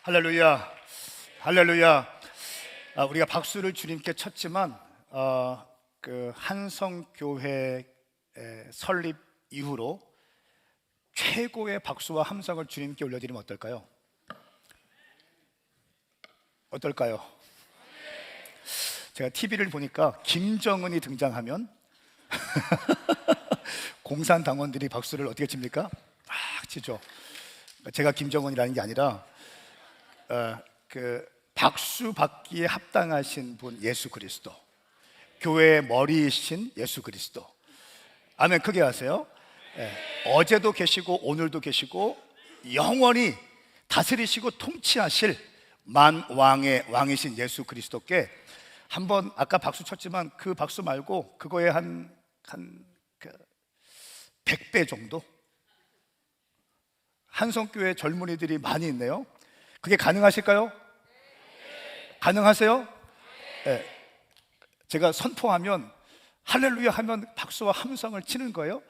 할렐루야, 할렐루야. 우리가 박수를 주님께 쳤지만 그 한성교회 설립 이후로 최고의 박수와 함성을 주님께 올려드리면 어떨까요? 어떨까요? 제가 TV를 보니까 김정은이 등장하면 공산당원들이 박수를 어떻게 칩니까? 치죠. 제가 김정은이라는 게 아니라 그 박수 받기에 합당하신 분 예수 그리스도, 교회의 머리이신 예수 그리스도. 아멘. 크게 하세요. 어제도 계시고 오늘도 계시고 영원히 다스리시고 통치하실 만왕의 왕이신 예수 그리스도께 한번, 아까 박수 쳤지만 그 박수 말고 그거에 한 100배 정도 한성교회 젊은이들이 많이 있네요. 그게 가능하실까요? 가능하세요? 네. 제가 선포하면 할렐루야 하면 박수와 함성을 치는 거예요.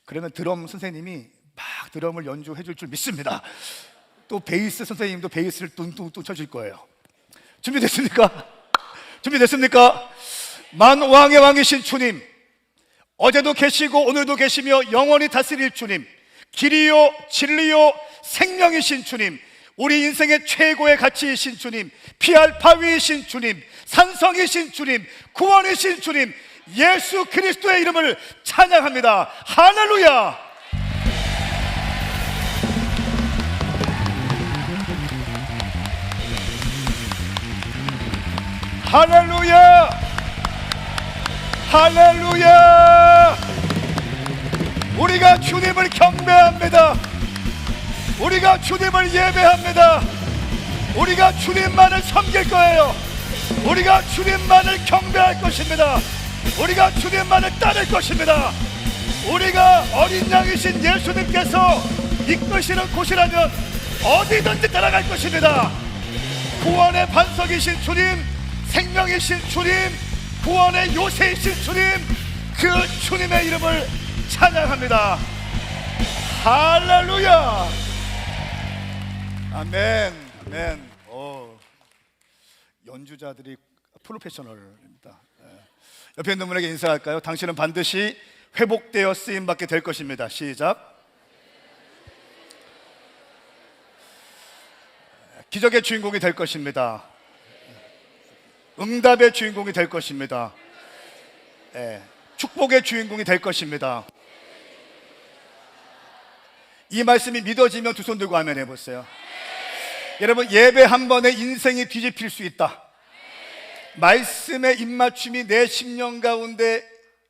그러면 드럼 선생님이 막 드럼을 연주해 줄 줄 믿습니다. 또 베이스 선생님도 베이스를 뚱뚱뚱 쳐줄 거예요. 준비됐습니까? 준비됐습니까? 만왕의 왕이신 주님, 어제도 계시고 오늘도 계시며 영원히 다스릴 주님, 길이요 진리요 생명이신 주님, 우리 인생의 최고의 가치이신 주님, 피할 바위이신 주님, 산성이신 주님, 구원이신 주님, 예수 그리스도의 이름을 찬양합니다. 할렐루야. 할렐루야. 할렐루야. 우리가 주님을 경배합니다. 우리가 주님을 예배합니다. 우리가 주님만을 섬길 거예요. 우리가 주님만을 경배할 것입니다. 우리가 주님만을 따를 것입니다. 우리가 어린 양이신 예수님께서 이끄시는 곳이라면 어디든지 따라갈 것입니다. 구원의 반석이신 주님, 생명이신 주님, 구원의 요새이신 주님, 그 주님의 이름을 찬양합니다. 할렐루야. 아멘. 아멘. 연주자들이 프로페셔널입니다. 옆에 있는 분에게 인사할까요? 당신은 반드시 회복되어 쓰임받게 될 것입니다. 시작. 기적의 주인공이 될 것입니다. 응답의 주인공이 될 것입니다. 축복의 주인공이 될 것입니다. 이 말씀이 믿어지면 두 손 들고 아멘 해보세요. 여러분, 예배 한 번에 인생이 뒤집힐 수 있다. 말씀의 입맞춤이 내 심령 가운데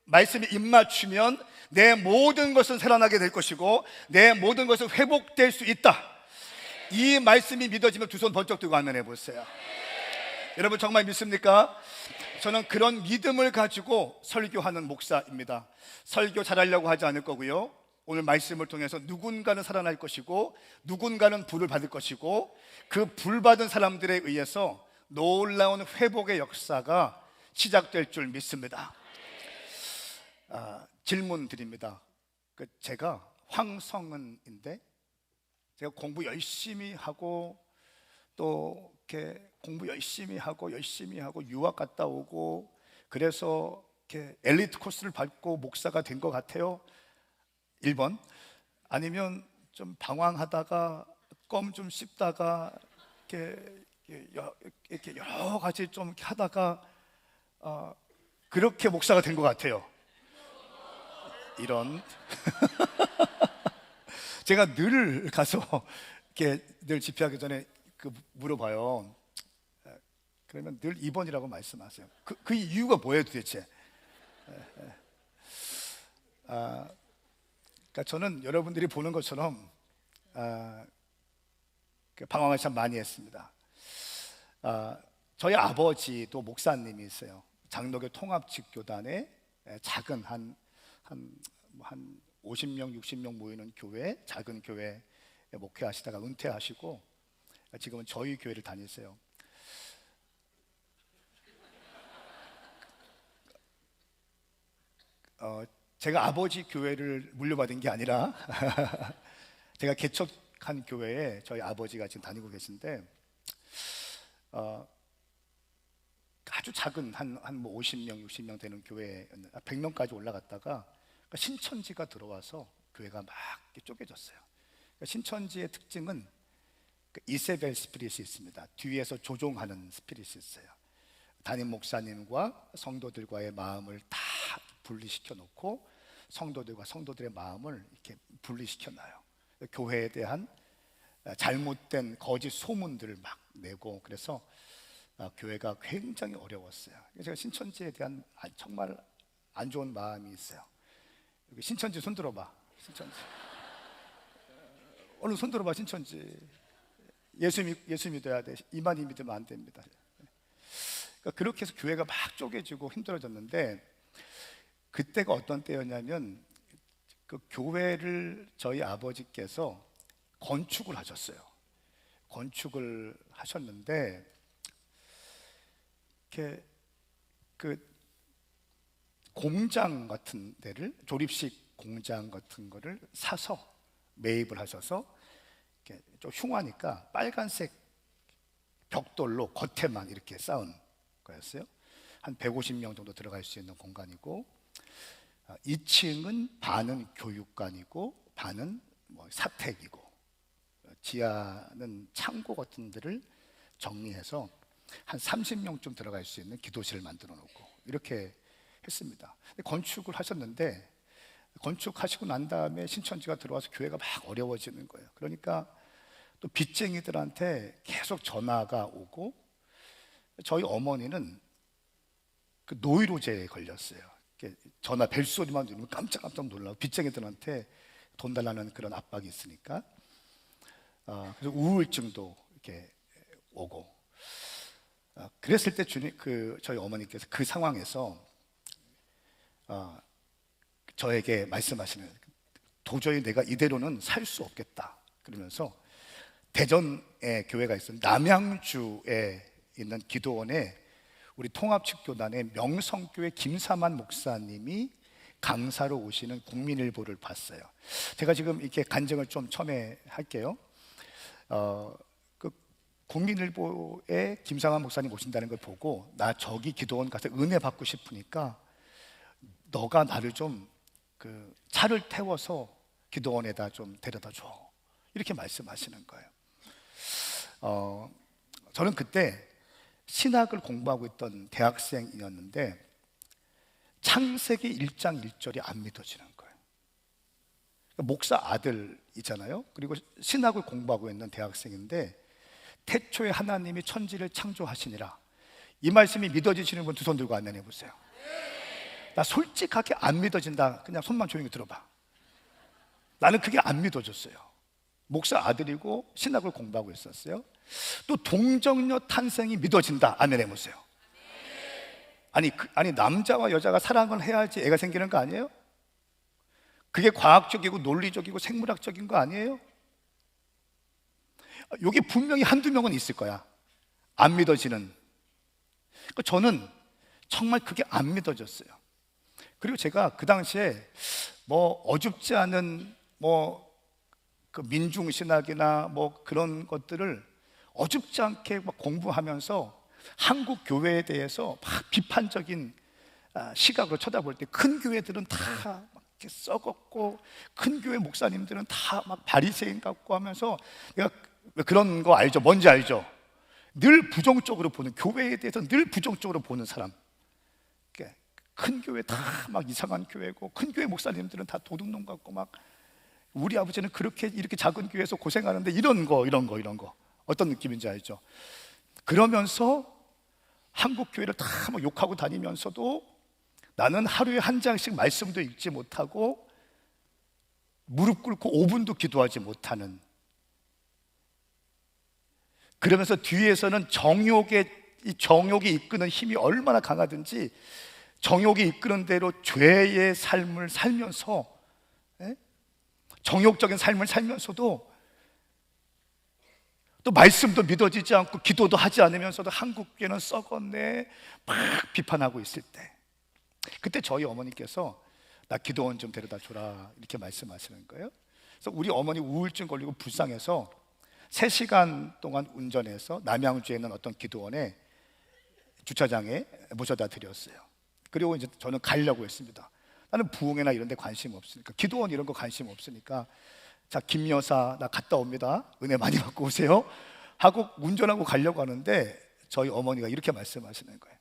말씀이 입맞추면 내 모든 것은 살아나게 될 것이고 내 모든 것은 회복될 수 있다. 이 말씀이 믿어지면 두 손 번쩍 들고 아멘 해보세요. 여러분, 정말 믿습니까? 저는 그런 믿음을 가지고 설교하는 목사입니다. 설교 잘하려고 하지 않을 거고요, 오늘 말씀을 통해서 누군가는 살아날 것이고 누군가는 불을 받을 것이고 그 불 받은 사람들에 의해서 놀라운 회복의 역사가 시작될 줄 믿습니다. 질문 드립니다. 제가 황성은인데 제가 공부 열심히 하고 또 이렇게 공부 열심히 하고 유학 갔다 오고 그래서 이렇게 엘리트 코스를 밟고 목사가 된 것 같아요? 1번. 아니면 좀 방황하다가 껌 좀 씹다가 이렇게 여러 가지 좀 이렇게 하다가 그렇게 목사가 된 것 같아요. 이런 제가 늘 가서 이렇게 늘 집회하기 전에 물어봐요. 그러면 늘 2번이라고 말씀하세요. 그 이유가 뭐예요 도대체? 그러니까 저는 여러분들이 보는 것처럼 방황을 참 많이 했습니다. 저희 아버지도 목사님이세요. 장로교 통합직교단에 작은 한 50명, 60명 모이는 교회, 작은 교회에 목회하시다가 은퇴하시고 지금은 저희 교회를 다니세요. 제가 아버지 교회를 물려받은 게 아니라 제가 개척한 교회에 저희 아버지가 지금 다니고 계신데 어, 아주 작은 한 50명, 60명 되는 교회 100명까지 올라갔다가 신천지가 들어와서 교회가 막 이렇게 쪼개졌어요. 신천지의 특징은 이세벨 스피릿이 있습니다. 뒤에서 조종하는 스피릿이 있어요. 담임 목사님과 성도들과의 마음을 다 분리시켜 놓고 성도들과 성도들의 마음을 이렇게 분리시켜 놔요. 교회에 대한 잘못된 거짓 소문들을 막 내고, 그래서 교회가 굉장히 어려웠어요. 제가 신천지에 대한 정말 안 좋은 마음이 있어요. 여기 신천지 손 들어봐. 신천지. 얼른 손 들어봐. 신천지. 예수 믿어야 돼. 이만희 믿으면 안 됩니다. 그러니까 그렇게 해서 교회가 막 쪼개지고 힘들어졌는데, 그때가 어떤 때였냐면 그 교회를 저희 아버지께서 건축을 하셨어요. 건축을 하셨는데 이렇게 그 공장 같은 데를, 조립식 공장 같은 거를 사서 매입을 하셔서 이렇게 좀 흉하니까 빨간색 벽돌로 겉에만 이렇게 쌓은 거였어요. 한 150명 정도 들어갈 수 있는 공간이고, 2층은 반은 교육관이고 반은 뭐 사택이고, 지하는 창고 같은 데를 정리해서 한 30명쯤 들어갈 수 있는 기도실을 만들어 놓고 이렇게 했습니다. 건축을 하셨는데, 건축하시고 난 다음에 신천지가 들어와서 교회가 막 어려워지는 거예요. 그러니까 또 빚쟁이들한테 계속 전화가 오고, 저희 어머니는 그 노이로제에 걸렸어요. 전화 벨소리만 들으면 깜짝깜짝 놀라고, 빚쟁이들한테 돈 달라는 그런 압박이 있으니까. 그래서 우울증도 이렇게 오고, 그랬을 때 저희 어머니께서 그 상황에서 저에게 말씀하시는, 도저히 내가 이대로는 살 수 없겠다 그러면서 대전에 교회가 있어요. 남양주에 있는 기도원에 우리 통합측교단의 명성교회 김사만 목사님이 강사로 오시는 국민일보를 봤어요. 제가 지금 이렇게 간증을 좀 처음에 할게요. 그 국민일보에 김사만 목사님 오신다는 걸 보고, 나 저기 기도원 가서 은혜 받고 싶으니까 너가 나를 좀 그 차를 태워서 기도원에다 좀 데려다 줘, 이렇게 말씀하시는 거예요. 저는 그때 신학을 공부하고 있던 대학생이었는데 창세기 1장 1절이 안 믿어지는 거예요. 목사 아들이잖아요. 그리고 신학을 공부하고 있는 대학생인데, 태초에 하나님이 천지를 창조하시니라, 이 말씀이 믿어지시는 분 두 손 들고 아멘 해보세요. 나 솔직하게 안 믿어진다. 그냥 손만 조용히 들어봐. 나는 그게 안 믿어졌어요. 목사 아들이고 신학을 공부하고 있었어요. 또 동정녀 탄생이 믿어진다. 아멘 해보세요. 아니 남자와 여자가 사랑을 해야지 애가 생기는 거 아니에요? 그게 과학적이고 논리적이고 생물학적인 거 아니에요? 여기 분명히 한두 명은 있을 거야, 안 믿어지는. 저는 정말 그게 안 믿어졌어요. 그리고 제가 그 당시에 뭐 어줍지 않은 그 민중신학이나 뭐 그런 것들을 어줍지 않게 막 공부하면서 한국 교회에 대해서 막 비판적인 시각으로 쳐다볼 때, 큰 교회들은 다 막 이렇게 썩었고, 큰 교회 목사님들은 다 막 바리새인 같고 하면서, 내가 그런 거 알죠? 뭔지 알죠? 늘 부정적으로 보는, 교회에 대해서 늘 부정적으로 보는 사람. 큰 교회 다 막 이상한 교회고, 큰 교회 목사님들은 다 도둑놈 같고, 막 우리 아버지는 그렇게 이렇게 작은 교회에서 고생하는데 이런 거 어떤 느낌인지 알죠? 그러면서 한국 교회를 다 막 욕하고 다니면서도 나는 하루에 한 장씩 말씀도 읽지 못하고 무릎 꿇고 5분도 기도하지 못하는, 그러면서 뒤에서는 정욕이 이끄는 힘이 얼마나 강하든지 정욕이 이끄는 대로 죄의 삶을 살면서, 정욕적인 삶을 살면서도 또 말씀도 믿어지지 않고 기도도 하지 않으면서도 한국교회는 썩었네 막 비판하고 있을 때, 그때 저희 어머니께서 나 기도원 좀 데려다 줘라, 이렇게 말씀하시는 거예요. 그래서 우리 어머니 우울증 걸리고 불쌍해서 3시간 동안 운전해서 남양주에 있는 어떤 기도원에 주차장에 모셔다 드렸어요. 그리고 이제 저는 가려고 했습니다. 나는 부흥회나 이런 데 관심 없으니까, 기도원 이런 거 관심 없으니까, 자, 김 여사 나 갔다 옵니다, 은혜 많이 받고 오세요 하고 운전하고 가려고 하는데 저희 어머니가 이렇게 말씀하시는 거예요.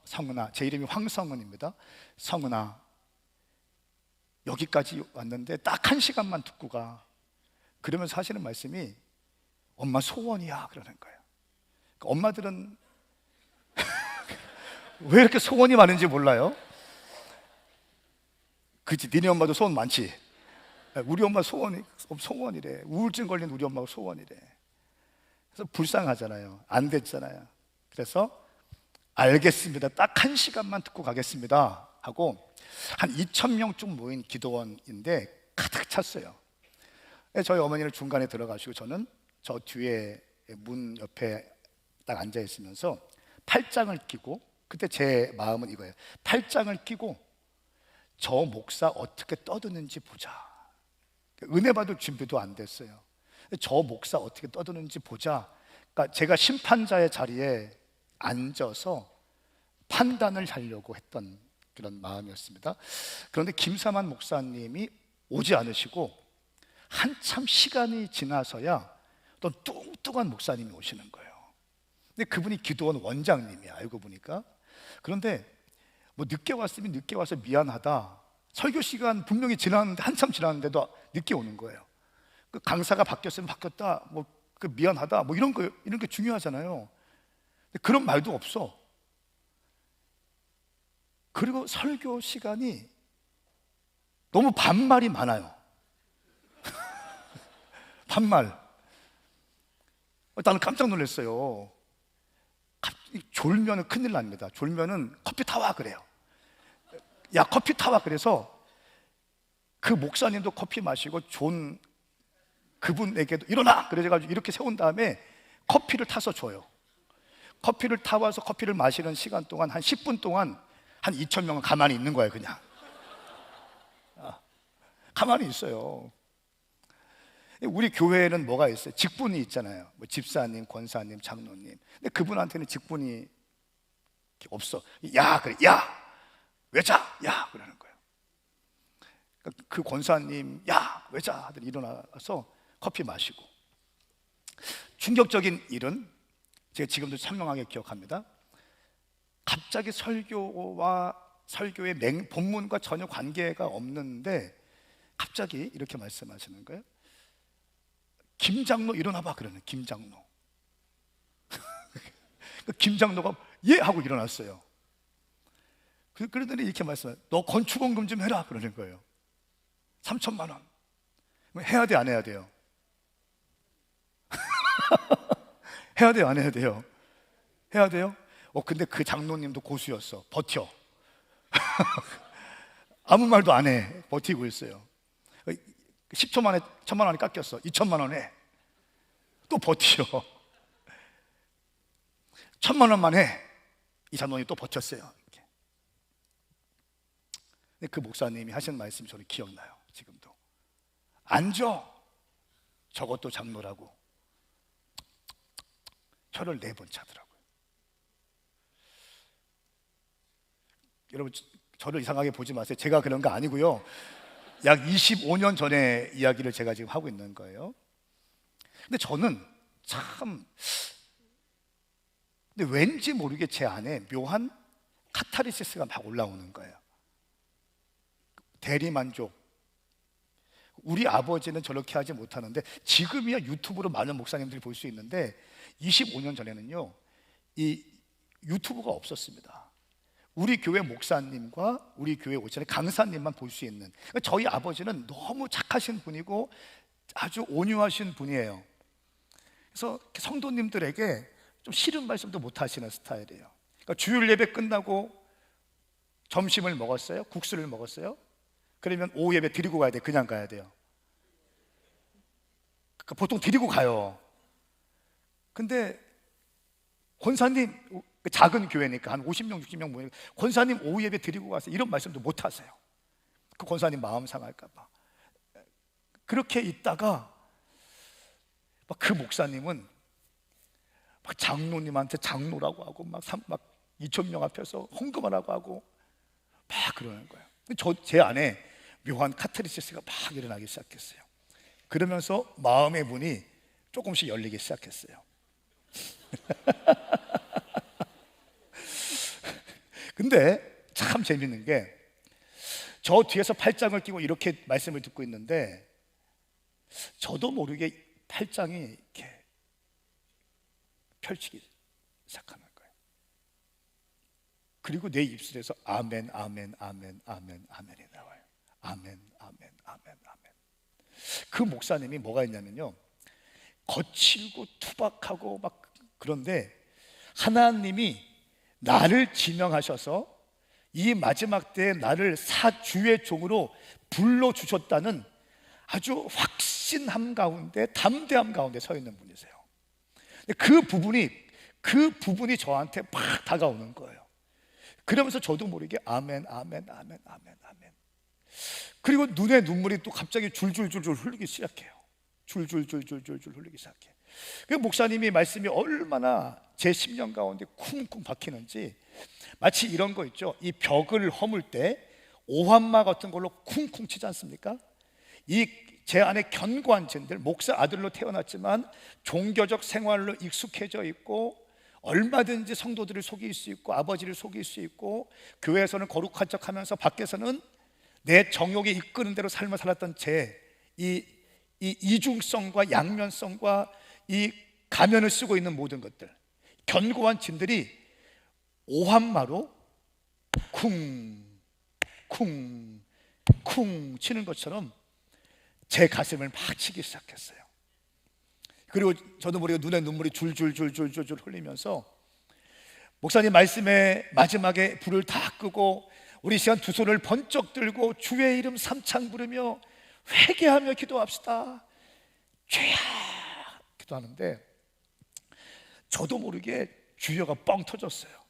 성은아, 제 이름이 황성은입니다. 성은아, 여기까지 왔는데 딱 1시간만 듣고 가. 그러면서 하시는 말씀이 엄마 소원이야 그러는 거예요. 그러니까 엄마들은 왜 이렇게 소원이 많은지 몰라요. 그치, 니네 엄마도 소원 많지. 우리 엄마 소원이래. 우울증 걸린 우리 엄마가 소원이래. 그래서 불쌍하잖아요. 안 됐잖아요. 그래서 알겠습니다, 딱 1시간만 듣고 가겠습니다 하고 한 2,000명쯤 모인 기도원인데 가득 찼어요. 저희 어머니는 중간에 들어가시고 저는 저 뒤에 문 옆에 딱 앉아 있으면서 팔짱을 끼고, 그때 제 마음은 이거예요. 팔짱을 끼고 저 목사 어떻게 떠드는지 보자. 은혜 받을 준비도 안 됐어요. 저 목사 어떻게 떠드는지 보자. 그러니까 제가 심판자의 자리에 앉아서 판단을 하려고 했던 그런 마음이었습니다. 그런데 김사만 목사님이 오지 않으시고 한참 시간이 지나서야 또 뚱뚱한 목사님이 오시는 거예요. 근데 그분이 기도원 원장님이야, 알고 보니까. 그런데 뭐 늦게 왔으면 늦게 와서 미안하다, 설교 시간 분명히 지났는데 한참 지났는데도 늦게 오는 거예요. 그 강사가 바뀌었으면 바뀌었다, 뭐 그 미안하다, 뭐 이런 게 중요하잖아요. 근데 그런 말도 없어. 그리고 설교 시간이 너무 반말이 많아요. 반말. 나는 깜짝 놀랐어요. 졸면은 큰일 납니다. 졸면은 커피 타와 그래요. 야, 커피 타와. 그래서 그 목사님도 커피 마시고 존 그분에게도 일어나 그래가지고 이렇게 세운 다음에 커피를 타서 줘요. 커피를 타와서 커피를 마시는 시간 동안 한 10분 동안 한 2,000명은 가만히 있는 거예요. 그냥 가만히 있어요. 우리 교회에는 뭐가 있어요? 직분이 있잖아요. 뭐 집사님, 권사님, 장로님. 근데 그분한테는 직분이 없어. 야, 그래, 야, 외자, 야, 그러는 거예요. 그 권사님, 야, 외자 하더니 일어나서 커피 마시고. 충격적인 일은 제가 지금도 선명하게 기억합니다. 갑자기 설교와 설교의 본문과 전혀 관계가 없는데 갑자기 이렇게 말씀하시는 거예요. 김 장로 일어나봐 그러는. 김 장로. 김 장로가 예 하고 일어났어요. 그러더니 이렇게 말씀해요. 너 건축원금 좀 해라 그러는 거예요. 3,000만 원. 해야 돼, 안 해야 돼요? 해야 돼요, 안 해야 돼요? 해야 돼요? 근데 그 장로님도 고수였어. 버텨. 아무 말도 안 해. 버티고 있어요. 10초 만에 1,000만 원이 깎였어. 2,000만 원에 또 버텨. 1,000만 원만 해. 이 장로님이 또 버텼어요. 이렇게. 근데 그 목사님이 하신 말씀이 저는 기억나요. 지금도. 앉아. 저것도 장로라고. 혀를 4번 차더라고요. 여러분, 저를 이상하게 보지 마세요. 제가 그런 거 아니고요. 약 25년 전의 이야기를 제가 지금 하고 있는 거예요. 근데 저는 참, 근데 왠지 모르게 제 안에 묘한 카타르시스가 막 올라오는 거예요. 대리만족. 우리 아버지는 저렇게 하지 못하는데 지금이야 유튜브로 많은 목사님들이 볼 수 있는데 25년 전에는요, 이 유튜브가 없었습니다. 우리 교회 목사님과 우리 교회 오전에 강사님만 볼 수 있는. 그러니까 저희 아버지는 너무 착하신 분이고 아주 온유하신 분이에요. 그래서 성도님들에게 좀 싫은 말씀도 못 하시는 스타일이에요. 그러니까 주일 예배 끝나고 점심을 먹었어요? 국수를 먹었어요? 그러면 오후 예배 드리고 가야 돼요? 그냥 가야 돼요? 그러니까 보통 드리고 가요. 근데 권사님, 작은 교회니까 한 50명, 60명 모이니까 권사님 오후 예배 드리고 가세요. 이런 말씀도 못 하세요. 그 권사님 마음 상할까 봐. 그렇게 있다가 그 목사님은 막 장로님한테 장로라고 하고 막 2,000명 앞에서 헌금하라고 하고 막 그러는 거예요. 제 안에 묘한 카타르시스가 막 일어나기 시작했어요. 그러면서 마음의 문이 조금씩 열리기 시작했어요. 근데 참 재밌는 게 저 뒤에서 팔짱을 끼고 이렇게 말씀을 듣고 있는데 저도 모르게 팔짱이 이렇게 펼치기 시작하는 거예요. 그리고 내 입술에서 아멘, 아멘, 아멘, 아멘, 아멘이 나와요. 아멘, 아멘, 아멘, 아멘. 그 목사님이 뭐가 있냐면요, 거칠고 투박하고 막 그런데 하나님이 나를 지명하셔서 이 마지막 때에 나를 사주의 종으로 불러주셨다는 아주 확신함 가운데, 담대함 가운데 서 있는 분이세요. 그 부분이 저한테 막 다가오는 거예요. 그러면서 저도 모르게 아멘, 아멘, 아멘, 아멘, 아멘. 그리고 눈에 눈물이 또 갑자기 줄줄줄줄 흐르기 시작해요. 줄줄줄줄줄줄 흐르기 시작해. 그 목사님이 말씀이 얼마나 제 심령 가운데 쿵쿵 박히는지, 마치 이런 거 있죠. 이 벽을 허물 때 오한마 같은 걸로 쿵쿵 치지 않습니까? 제 안에 견고한 진들, 목사 아들로 태어났지만 종교적 생활로 익숙해져 있고 얼마든지 성도들을 속일 수 있고 아버지를 속일 수 있고 교회에서는 거룩한 척하면서 밖에서는 내 정욕에 이끄는 대로 삶을 살았던 이 이중성과 양면성과 이 가면을 쓰고 있는 모든 것들, 견고한 진들이 오한마로 쿵 쿵 쿵 치는 것처럼 제 가슴을 막 치기 시작했어요. 그리고 저도 모르게 눈에 눈물이 줄줄줄줄줄 흘리면서 목사님 말씀의 마지막에 불을 다 끄고 우리 시간 두 손을 번쩍 들고 주의 이름 삼창 부르며 회개하며 기도합시다. 주야 기도하는데 저도 모르게 주여가 뻥 터졌어요.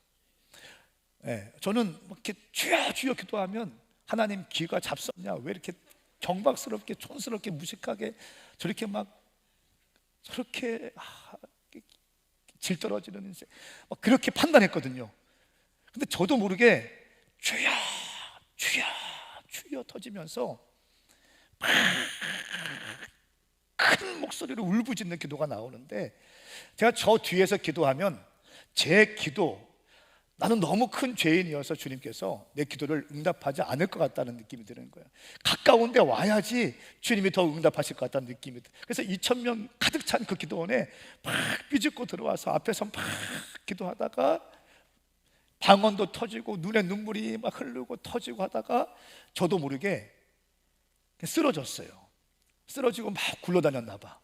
저는 이렇게 주여 주여 기도하면 하나님 귀가 잡섰냐, 왜 이렇게 경박스럽게 촌스럽게 무식하게 저렇게 질 떨어지는 인생 그렇게 판단했거든요. 근데 저도 모르게 주여 주여 주여 터지면서 큰 목소리로 울부짖는 기도가 나오는데, 제가 저 뒤에서 기도하면 제 기도, 나는 너무 큰 죄인이어서 주님께서 내 기도를 응답하지 않을 것 같다는 느낌이 드는 거예요. 가까운데 와야지 주님이 더 응답하실 것 같다는 느낌이 들어요. 그래서 2,000명 가득 찬 그 기도원에 막 삐죽고 들어와서 앞에서 막 기도하다가 방언도 터지고 눈에 눈물이 막 흐르고 터지고 하다가 저도 모르게 쓰러졌어요. 쓰러지고 막 굴러다녔나 봐.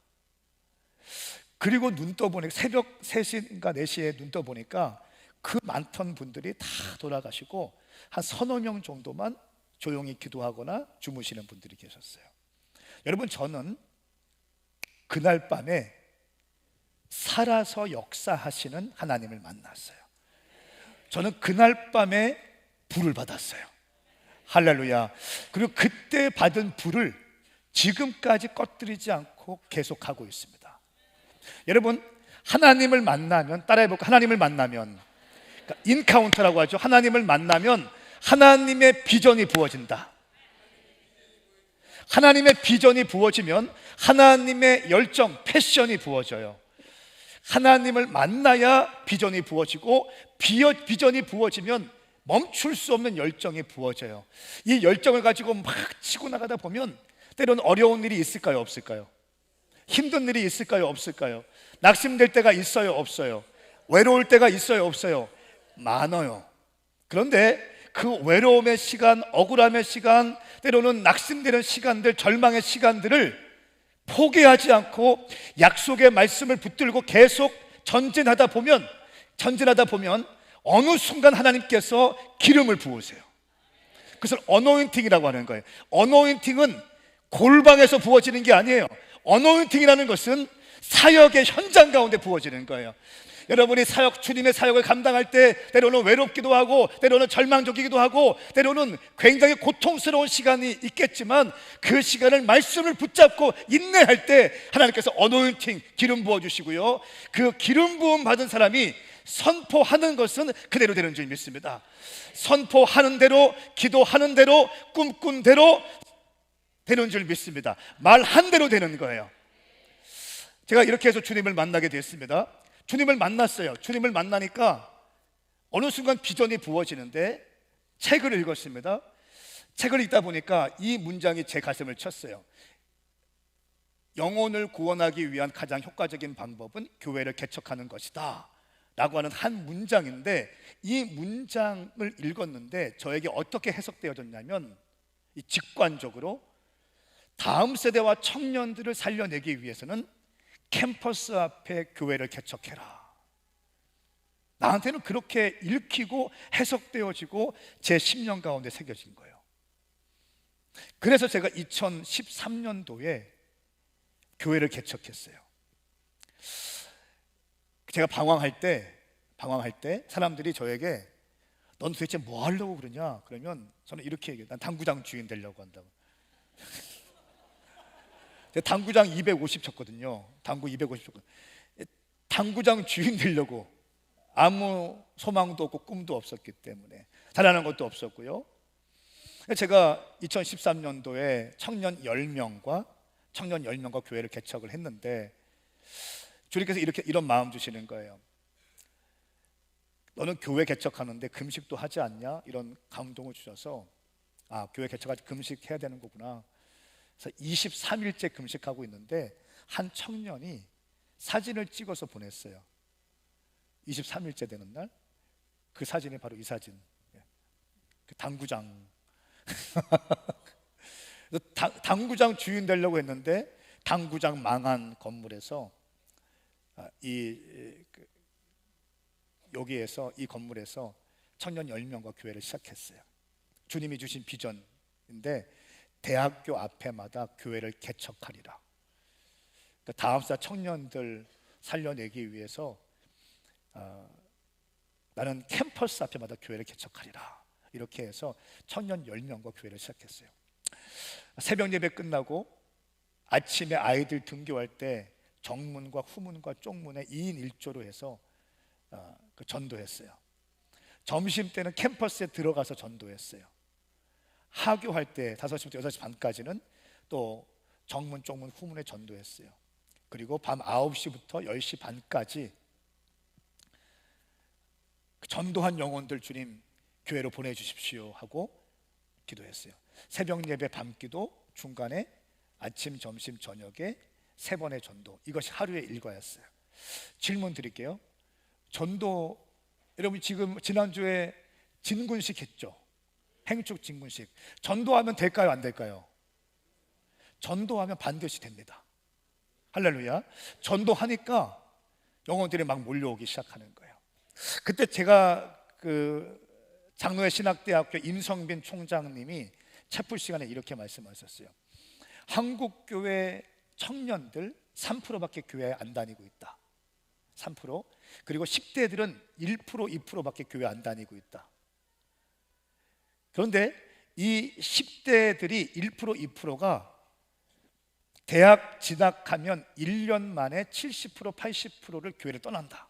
그리고 눈 떠보니까 새벽 3시인가 4시에 눈 떠보니까 그 많던 분들이 다 돌아가시고 한 서너 명 정도만 조용히 기도하거나 주무시는 분들이 계셨어요. 여러분, 저는 그날 밤에 살아서 역사하시는 하나님을 만났어요. 저는 그날 밤에 불을 받았어요. 할렐루야. 그리고 그때 받은 불을 지금까지 꺼뜨리지 않고 계속하고 있습니다. 여러분, 하나님을 만나면, 따라해볼까요? 하나님을 만나면, 인카운터라고 하죠. 하나님을 만나면 하나님의 비전이 부어진다. 하나님의 비전이 부어지면 하나님의 열정, 패션이 부어져요. 하나님을 만나야 비전이 부어지고, 비전이 부어지면 멈출 수 없는 열정이 부어져요. 이 열정을 가지고 막 치고 나가다 보면 때로는 어려운 일이 있을까요? 없을까요? 힘든 일이 있을까요? 없을까요? 낙심될 때가 있어요? 없어요? 외로울 때가 있어요? 없어요? 많아요. 그런데 그 외로움의 시간, 억울함의 시간, 때로는 낙심되는 시간들, 절망의 시간들을 포기하지 않고 약속의 말씀을 붙들고 계속 전진하다 보면 어느 순간 하나님께서 기름을 부으세요. 그것을 어노인팅이라고 하는 거예요. 어노인팅은 골방에서 부어지는 게 아니에요. 어노인팅이라는 것은 사역의 현장 가운데 부어지는 거예요. 여러분이 주님의 사역을 감당할 때 때로는 외롭기도 하고, 때로는 절망적이기도 하고, 때로는 굉장히 고통스러운 시간이 있겠지만, 그 시간을 말씀을 붙잡고 인내할 때 하나님께서 어노인팅, 기름 부어주시고요, 그 기름 부음 받은 사람이 선포하는 것은 그대로 되는 줄 믿습니다. 선포하는 대로, 기도하는 대로, 꿈꾼 대로 되는 줄 믿습니다. 말한 대로 되는 거예요. 제가 이렇게 해서 주님을 만나게 됐습니다. 주님을 만났어요. 주님을 만나니까 어느 순간 비전이 부어지는데, 책을 읽었습니다. 책을 읽다 보니까 이 문장이 제 가슴을 쳤어요. 영혼을 구원하기 위한 가장 효과적인 방법은 교회를 개척하는 것이다 라고 하는 한 문장인데, 이 문장을 읽었는데 저에게 어떻게 해석되어졌냐면, 이 직관적으로 다음 세대와 청년들을 살려내기 위해서는 캠퍼스 앞에 교회를 개척해라. 나한테는 그렇게 읽히고 해석되어지고 제 10년 가운데 새겨진 거예요. 그래서 제가 2013년도에 교회를 개척했어요. 제가 방황할 때 사람들이 저에게 넌 도대체 뭐 하려고 그러냐? 그러면 저는 이렇게 얘기해요. 난 당구장 주인 되려고 한다고. 제가 당구장 250 쳤거든요. 당구 250 쳤거든요. 당구장 주인 되려고 아무 소망도 없고 꿈도 없었기 때문에, 잘하는 것도 없었고요. 제가 2013년도에 청년 10명과 교회를 개척을 했는데, 주님께서 이런 마음 주시는 거예요. 너는 교회 개척하는데 금식도 하지 않냐? 이런 감동을 주셔서, 교회 개척할 때 금식해야 되는 거구나. 그래서 23일째 금식하고 있는데 한 청년이 사진을 찍어서 보냈어요. 23일째 되는 날, 그 사진이 바로 이 사진. 그 당구장. 당구장 주인 되려고 했는데, 당구장 망한 건물에서 여기에서, 이 건물에서 청년 10명과 교회를 시작했어요. 주님이 주신 비전인데, 대학교 앞에마다 교회를 개척하리라. 그러니까 다음 사 청년들 살려내기 위해서 나는 캠퍼스 앞에마다 교회를 개척하리라. 이렇게 해서 청년 10명과 교회를 시작했어요. 새벽 예배 끝나고 아침에 아이들 등교할 때 정문과 후문과 쪽문에 2인 1조로 해서 전도했어요. 점심 때는 캠퍼스에 들어가서 전도했어요. 하교할 때 5시부터 6시 반까지는 또 정문, 쪽문, 후문에 전도했어요. 그리고 밤 9시부터 10시 반까지 전도한 영혼들 주님 교회로 보내주십시오 하고 기도했어요. 새벽 예배, 밤기도, 중간에 아침, 점심, 저녁에 3번의 전도, 이것이 하루의 일과였어요. 질문 드릴게요. 전도, 여러분 지금 지난주에 진군식 했죠? 행축 진군식. 전도하면 될까요, 안 될까요? 전도하면 반드시 됩니다. 할렐루야. 전도하니까 영혼들이 막 몰려오기 시작하는 거예요. 그때 제가 장로회 신학대학교 임성빈 총장님이 채플 시간에 이렇게 말씀하셨어요. 한국교회 청년들 3%밖에 교회에 안 다니고 있다. 3%. 그리고 10대들은 1%, 2%밖에 교회 안 다니고 있다. 그런데 이 10대들이 1%, 2%가 대학 진학하면 1년 만에 70%, 80%를 교회를 떠난다.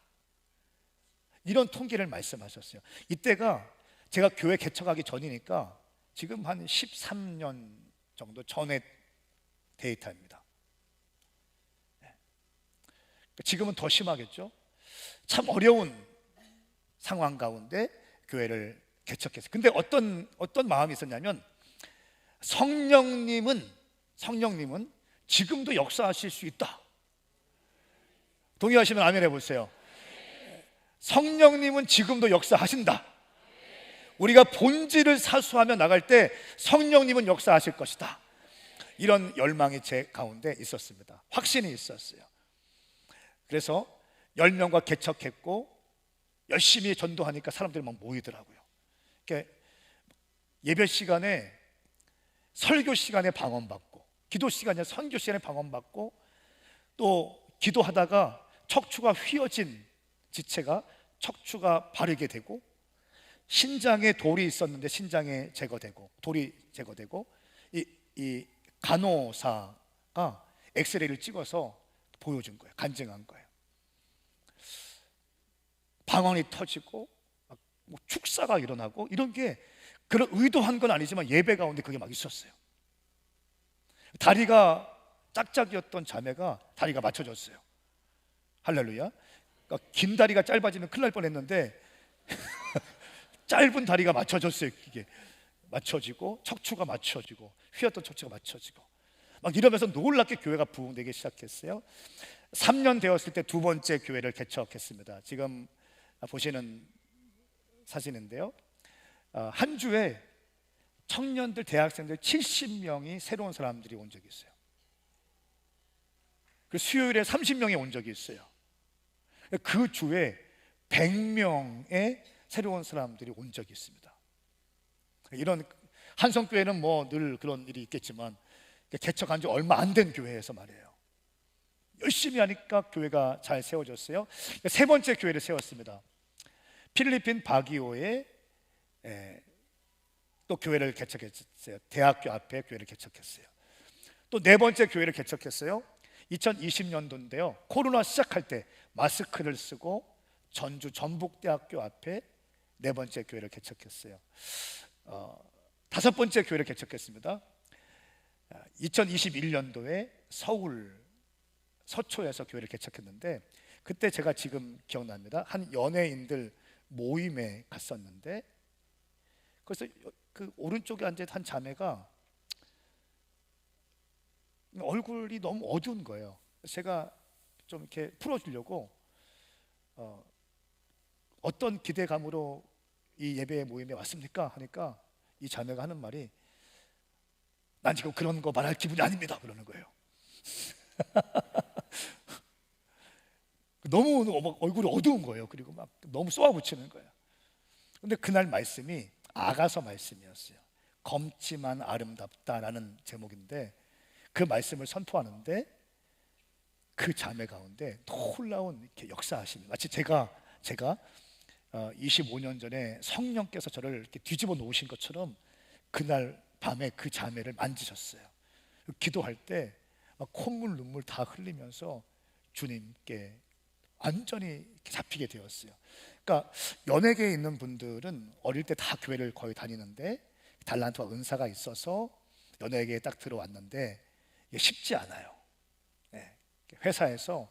이런 통계를 말씀하셨어요. 이때가 제가 교회 개척하기 전이니까 지금 한 13년 정도 전의 데이터입니다. 지금은 더 심하겠죠? 참 어려운 상황 가운데 교회를 개척했어요. 근데 어떤 마음이 있었냐면, 성령님은 지금도 역사하실 수 있다. 동의하시면 아멘 해보세요. 성령님은 지금도 역사하신다. 우리가 본질을 사수하며 나갈 때 성령님은 역사하실 것이다. 이런 열망이 제 가운데 있었습니다. 확신이 있었어요. 그래서 10명과 개척했고 열심히 전도하니까 사람들이 막 모이더라고요. 예배 시간에, 설교 시간에 방언받고, 기도 시간에, 선교 시간에 방언받고, 또 기도하다가 척추가 휘어진 지체가 척추가 바르게 되고, 신장에 돌이 있었는데 신장에 제거되고, 돌이 제거되고, 이 간호사가 엑스레이를 찍어서 보여준 거예요. 간증한 거예요. 방언이 터지고 뭐 축사가 일어나고, 이런 게 그런 의도한 건 아니지만 예배 가운데 그게 막 있었어요. 다리가 짝짝이었던 자매가 다리가 맞춰졌어요. 할렐루야. 그러니까 긴 다리가 짧아지면 큰일 날 뻔했는데 짧은 다리가 맞춰졌어요. 이게 맞춰지고, 척추가 맞춰지고, 휘었던 척추가 맞춰지고, 막 이러면서 놀랍게 교회가 부흥되기 시작했어요. 3년 되었을 때 두 번째 교회를 개척했습니다. 지금 보시는 사진인데요, 한 주에 청년들, 대학생들 70명이 새로운 사람들이 온 적이 있어요. 그 수요일에 30명이 온 적이 있어요. 그 주에 100명의 새로운 사람들이 온 적이 있습니다. 이런 한성교회는 뭐 늘 그런 일이 있겠지만, 개척한 지 얼마 안 된 교회에서 말이에요, 열심히 하니까 교회가 잘 세워졌어요. 세 번째 교회를 세웠습니다. 필리핀 바기오에 또 교회를 개척했어요. 대학교 앞에 교회를 개척했어요. 또 네 번째 교회를 개척했어요. 2020년도인데요 코로나 시작할 때 마스크를 쓰고 전주 전북대학교 앞에 네 번째 교회를 개척했어요. 다섯 번째 교회를 개척했습니다. 2021년도에 서울 서초에서 교회를 개척했는데, 그때 제가 지금 기억납니다. 한 연예인들 모임에 갔었는데, 그래서 그 오른쪽에 앉은 한 자매가 얼굴이 너무 어두운 거예요. 제가 좀 이렇게 풀어주려고 어떤 기대감으로 이 예배 모임에 왔습니까? 하니까 이 자매가 하는 말이, 난 지금 그런 거 말할 기분이 아닙니다, 그러는 거예요. 너무 얼굴이 어두운 거예요. 그리고 막 너무 쏘아붙이는 거예요. 근데 그날 말씀이 아가서 말씀이었어요. 검지만 아름답다라는 제목인데, 그 말씀을 선포하는데 그 자매 가운데 놀라운 이렇게 역사하심이, 마치 제가 25년 전에 성령께서 저를 이렇게 뒤집어 놓으신 것처럼 그날 밤에 그 자매를 만지셨어요. 기도할 때 막 콧물 눈물 다 흘리면서 주님께 완전히 잡히게 되었어요. 그러니까 연예계에 있는 분들은 어릴 때 다 교회를 거의 다니는데, 달란트와 은사가 있어서 연예계에 딱 들어왔는데 이게 쉽지 않아요. 회사에서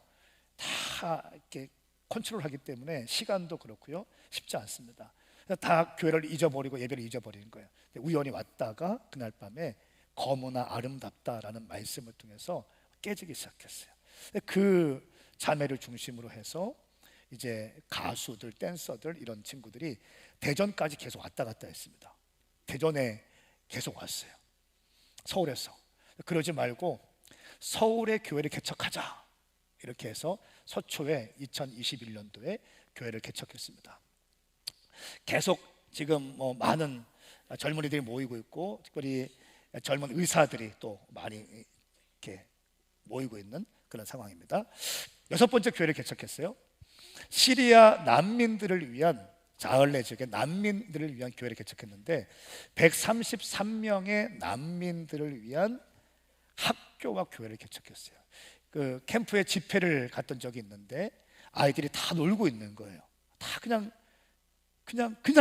다 이렇게 컨트롤하기 때문에 시간도 그렇고요, 쉽지 않습니다. 다 교회를 잊어버리고 예배를 잊어버리는 거예요. 우연히 왔다가 그날 밤에 검으나 아름답다라는 말씀을 통해서 깨지기 시작했어요. 그 자매를 중심으로 해서 이제 가수들, 댄서들, 이런 친구들이 대전까지 계속 왔다 갔다 했습니다. 대전에 계속 왔어요, 서울에서. 그러지 말고 서울에 교회를 개척하자, 이렇게 해서 서초에 2021년도에 교회를 개척했습니다. 계속 지금 뭐 많은 젊은이들이 모이고 있고, 특별히 젊은 의사들이 또 많이 이렇게 모이고 있는 그런 상황입니다. 여섯 번째 교회를 개척했어요. 시리아 난민들을 위한, 자을레 지역의 난민들을 위한 교회를 개척했는데, 133명의 난민들을 위한 학교와 교회를 개척했어요. 그 캠프에 집회를 갔던 적이 있는데 아이들이 다 놀고 있는 거예요. 다 그냥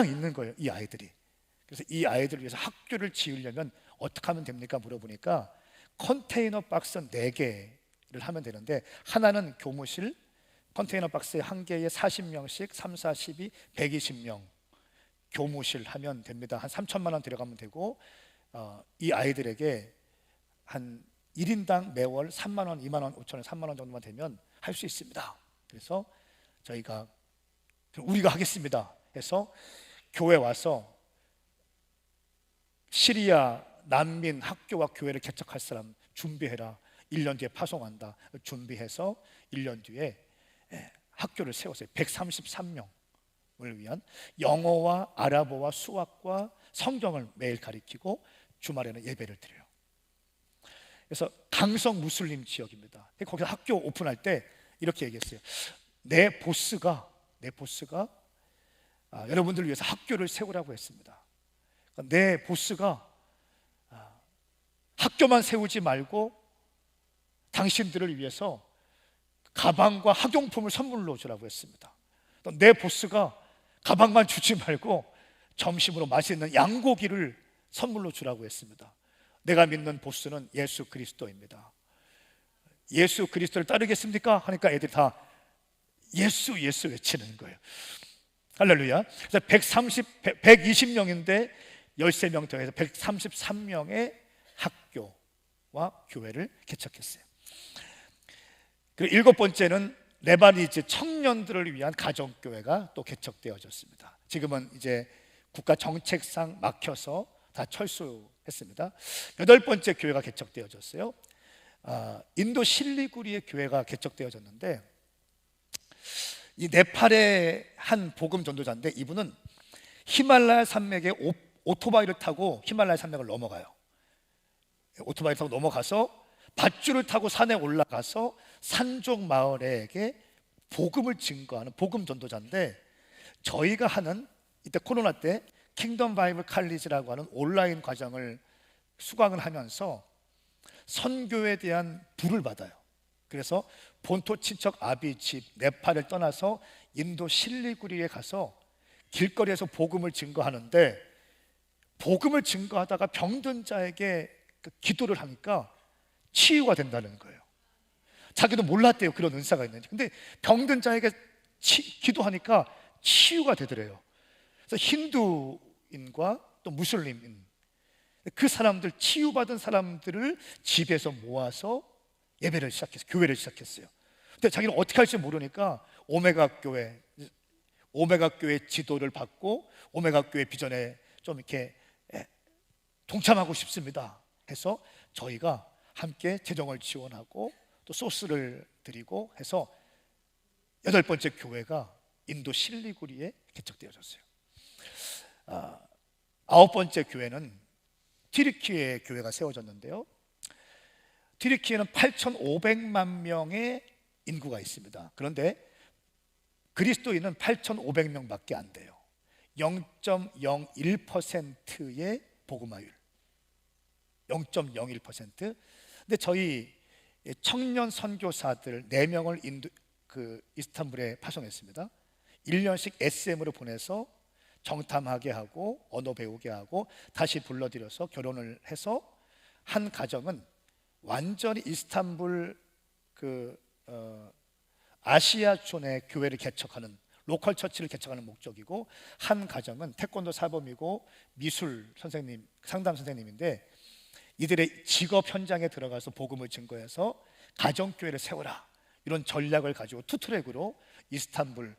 있는 거예요, 이 아이들이. 그래서 이 아이들을 위해서 학교를 지으려면 어떻게 하면 됩니까? 물어보니까 컨테이너 박스 4개를 하면 되는데, 하나는 교무실, 컨테이너 박스 한 개에 40명씩 3, 4, 12, 120명 교무실 하면 됩니다. 한 3천만 원 들어가면 되고, 이 아이들에게 한 1인당 매월 3만 원, 2만 원, 5천 원, 3만 원 정도만 되면 할 수 있습니다. 그래서 저희가 우리가 하겠습니다 해서 교회 와서 시리아 난민 학교와 교회를 개척할 사람 준비해라, 1년 뒤에 파송한다, 준비해서 1년 뒤에 학교를 세웠어요. 133명을 위한 영어와 아랍어와 수학과 성경을 매일 가르치고 주말에는 예배를 드려요. 그래서 강성 무슬림 지역입니다. 거기서 학교 오픈할 때 이렇게 얘기했어요. 내 보스가 여러분들을 위해서 학교를 세우라고 했습니다. 그러니까 내 보스가 학교만 세우지 말고 당신들을 위해서 가방과 학용품을 선물로 주라고 했습니다. 또 내 보스가 가방만 주지 말고 점심으로 맛있는 양고기를 선물로 주라고 했습니다. 내가 믿는 보스는 예수 그리스도입니다. 예수 그리스도를 따르겠습니까? 하니까 애들이 다 예수 예수 외치는 거예요. 할렐루야. 그래서 120명인데 13명 더해서 133명의 학교와 교회를 개척했어요. 그리고 7번째는 레바니즈 청년들을 위한 가정교회가 또 개척되어졌습니다. 지금은 이제 국가 정책상 막혀서 다 철수했습니다. 8번째 교회가 개척되어졌어요. 인도 실리구리의 교회가 개척되어졌는데, 이 네팔의 한 복음 전도자인데 이분은 히말라야 산맥에 오토바이를 타고 히말라야 산맥을 넘어가요. 오토바이 타고 넘어가서 밧줄을 타고 산에 올라가서 산족 마을에게 복음을 증거하는 복음 전도자인데, 저희가 하는 이때 코로나 때 킹덤 바이블 칼리지라고 하는 온라인 과정을 수강을 하면서 선교에 대한 불을 받아요. 그래서 본토 친척 아비 집 네팔을 떠나서 인도 실리구리에 가서 길거리에서 복음을 증거하는데, 복음을 증거하다가 병든 자에게 기도를 하니까 치유가 된다는 거예요. 자기도 몰랐대요, 그런 은사가 있는지. 근데 병든 자에게 기도하니까 치유가 되더래요. 그래서 힌두인과 또 무슬림인, 그 사람들, 치유받은 사람들을 집에서 모아서 예배를 시작했어요. 교회를 시작했어요. 근데 자기는 어떻게 할지 모르니까 오메가 교회 지도를 받고 오메가 교회 비전에 좀 이렇게 동참하고 싶습니다 해서 저희가 함께 재정을 지원하고 또 소스를 드리고 해서 8번째 교회가 인도 실리구리에 개척되어졌어요. 9번째 교회는 튀르키예 교회가 세워졌는데요, 튀르키예는 8,500만 명의 인구가 있습니다. 그런데 그리스도인은 8,500명밖에 안 돼요. 0.01%의 복음화율, 0.01%. 근데 저희 청년 선교사들 4명을 이스탄불에 파송했습니다. 1년씩 SM으로 보내서 정탐하게 하고 언어 배우게 하고 다시 불러들여서 결혼을 해서 한 가정은 완전히 이스탄불 아시아촌의 교회를 개척하는, 로컬 처치를 개척하는 목적이고, 한 가정은 태권도 사범이고 미술 선생님, 상담 선생님인데 이들의 직업 현장에 들어가서 복음을 증거해서 가정교회를 세워라, 이런 전략을 가지고 투트랙으로 이스탄불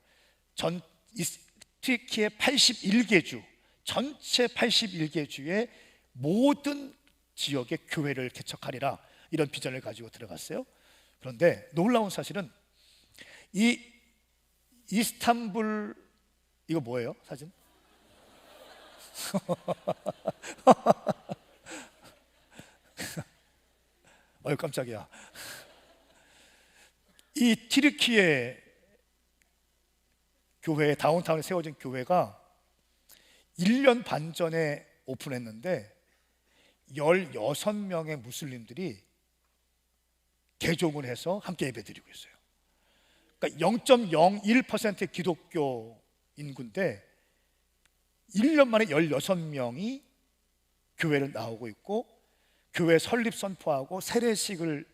튀르키예 81개 주, 전체 81개 주의 모든 지역의 교회를 개척하리라, 이런 비전을 가지고 들어갔어요. 그런데 놀라운 사실은 이 이스탄불, 이거 뭐예요? 사진? 어이 깜짝이야. 이 튀르키예 교회, 다운타운에 세워진 교회가 1년 반 전에 오픈했는데 16명의 무슬림들이 개종을 해서 함께 예배드리고 있어요. 그러니까 0.01%의 기독교 인구인데 1년 만에 16명이 교회를 나오고 있고, 교회 설립 선포하고 침례식을